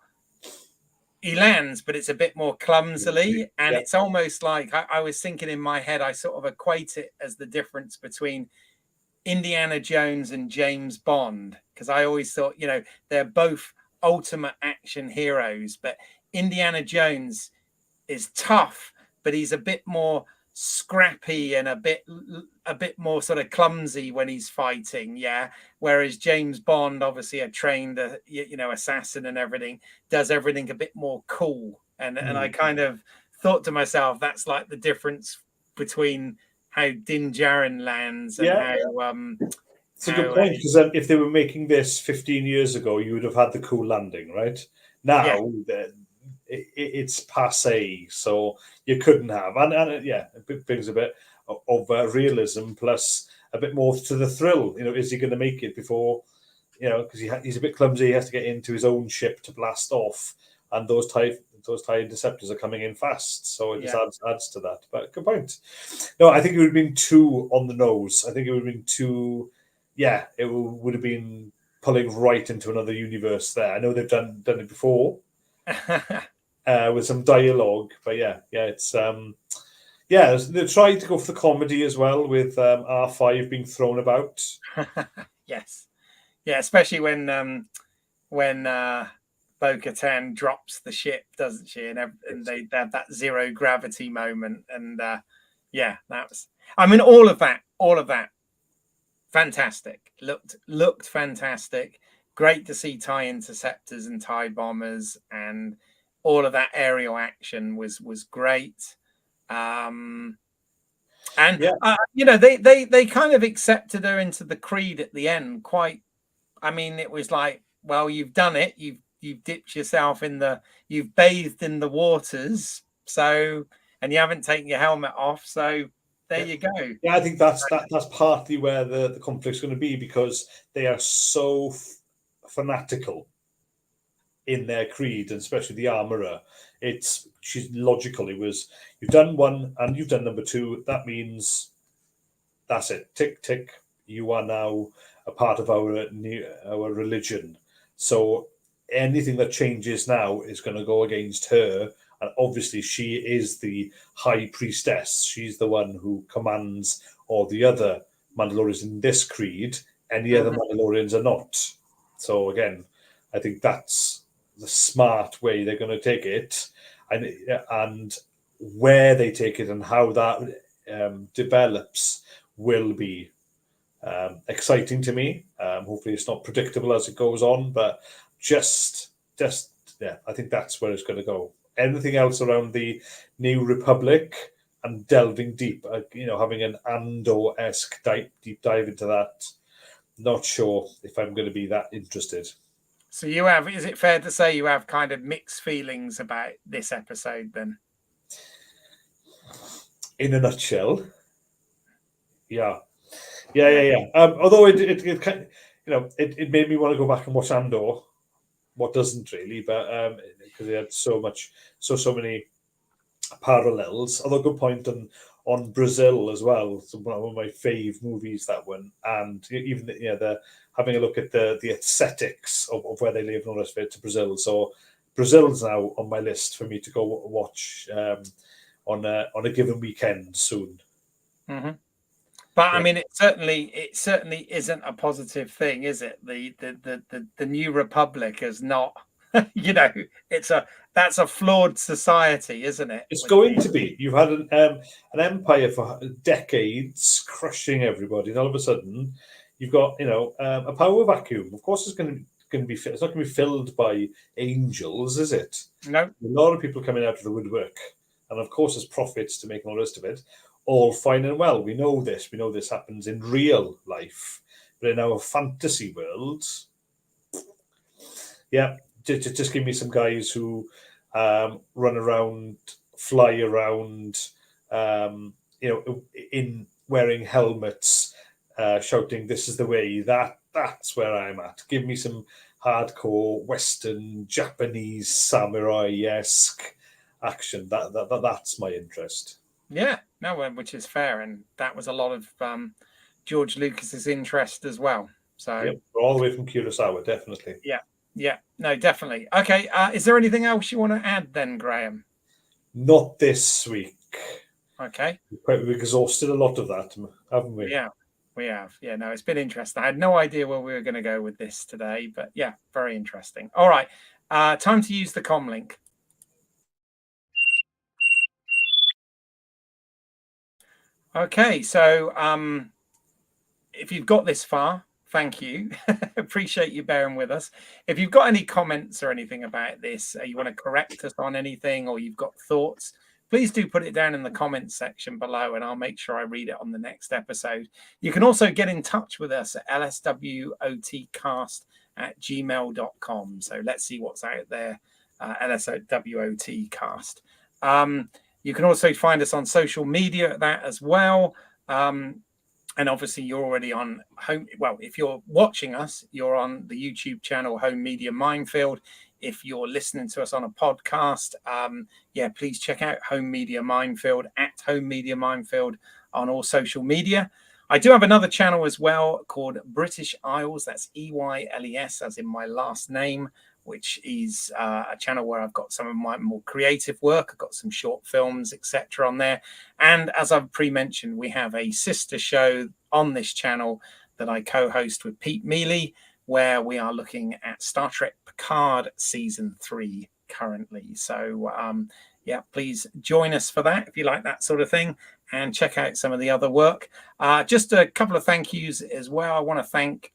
He lands, but it's a bit more clumsily, and it's almost like I was thinking in my head. I sort of equate it as the difference between Indiana Jones and James Bond, because I always thought, you know, they're both ultimate action heroes, but Indiana Jones is tough, but he's a bit more scrappy and a bit more sort of clumsy when he's fighting, yeah. Whereas James Bond, obviously a trained assassin and everything, does everything a bit more cool. And I kind of thought to myself, that's like the difference between how Din Djarin lands and how it's a good point, because if they were making this 15 years ago, you would have had the cool landing, right? Now it's passe, so you couldn't have, and it brings a bit of realism plus a bit more to the thrill. You know, is he going to make it before? You know, because he's a bit clumsy. He has to get into his own ship to blast off, and those TIE interceptors are coming in fast, so it just adds to that. But good point. No, I think it would have been too on the nose. I think it would have been too. Yeah, it would have been pulling right into another universe there. I know they've done it before with some dialogue, but it's they tried to go for the comedy as well with R5 being thrown about. Yes, yeah, especially when Bo-Katan drops the ship, doesn't she? And they have that zero gravity moment, and that was. I mean, all of that, fantastic. Looked fantastic. Great to see TIE interceptors and TIE bombers, and all of that aerial action was great. And they kind of accepted her into the creed at the end. Quite, I mean, it was like, well, you've done it. You've dipped yourself you've bathed in the waters. So, and you haven't taken your helmet off. So there you go. Yeah, I think that's partly where the conflict's going to be, because they are so fanatical in their creed, and especially the armorer. She's logical. It was, you've done one and you've done number two. That means that's it. Tick tick. You are now a part of our religion. So anything that changes now is going to go against her. And obviously, she is the high priestess. She's the one who commands all the other Mandalorians in this creed. Any other Mandalorians are not. So again, I think that's the smart way they're going to take it, and where they take it and how that develops will be exciting to me. Hopefully, it's not predictable as it goes on, but I think that's where it's going to go. anything else around the New Republic and delving deep, having an Andor-esque deep dive into that. Not sure if I'm going to be that interested. So is it fair to say you have kind of mixed feelings about this episode then? In a nutshell, yeah. Although it kind it made me want to go back and watch Andor. What doesn't really, but because it had so many parallels. Although good point on Brazil as well. It's one of my fave movies, that one, and even the having a look at the aesthetics of where they live and all this to Brazil. So Brazil's now on my list for me to go watch on a given weekend soon. Mm-hmm. But I mean, it certainly isn't a positive thing, is it? The New Republic is not. That's a flawed society, isn't it? It's going to be. You've had an empire for decades crushing everybody, and all of a sudden, you've got a power vacuum. Of course, it's going to be. It's not going to be filled by angels, is it? No. A lot of people coming out of the woodwork, and of course, there's profits to make all the rest of it. All fine and well. We know this. We know this happens in real life, but in our fantasy world, yeah, just give me some guys who run around, fly around, in wearing helmets, shouting, "This is the way." That's where I'm at. Give me some hardcore Western Japanese samurai-esque action. That's my interest. Yeah, no, which is fair, and that was a lot of George Lucas's interest as well. So yep, all the way from Kurosawa, definitely. Yeah, no, definitely. Okay, is there anything else you want to add then, Graham? Not this week. Okay. We've exhausted a lot of that, haven't we? Yeah, we have. Yeah, no, it's been interesting. I had no idea where we were going to go with this today, but yeah, very interesting. All right, time to use the comm link. Okay, so if you've got this far, thank you. Appreciate you bearing with us. If you've got any comments or anything about this, you want to correct us on anything, or you've got thoughts, please do put it down in the comments section below, and I'll make sure I read it on the next episode. You can also get in touch with us at lswotcast@gmail.com. So let's see what's out there, lswotcast. You can also find us on social media at that as well. And obviously, you're already on home. Well, if you're watching us, you're on the YouTube channel Home Media Minefield. If you're listening to us on a podcast, please check out Home Media Minefield at Home Media Minefield on all social media. I do have another channel as well called British Isles. That's EYLES, as in my last name, which is a channel where I've got some of my more creative work. I've got some short films, etc. on there. And as I've pre-mentioned, we have a sister show on this channel that I co-host with Pete Mealy, where we are looking at Star Trek Picard Season 3 currently. So, please join us for that if you like that sort of thing, and check out some of the other work. Just a couple of thank yous as well. I want to thank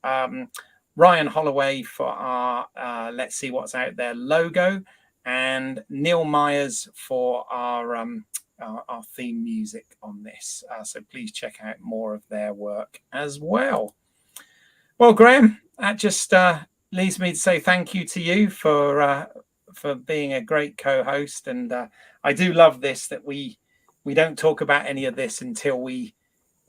Ryan Holloway for our Let's See What's Out There logo, and Neil Myers for our theme music on this. So please check out more of their work as well. Well, Graham, that just leaves me to say thank you to you for being a great co-host. And I do love this, that we don't talk about any of this until we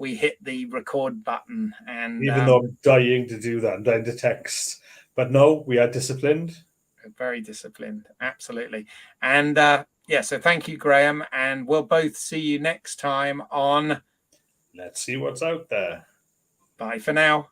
hit the record button. And even though I'm dying to do that, I'm dying to text, but no, we are disciplined. Very disciplined, absolutely. And so thank you, Graham, and we'll both see you next time on Let's See What's Out There. Bye for now.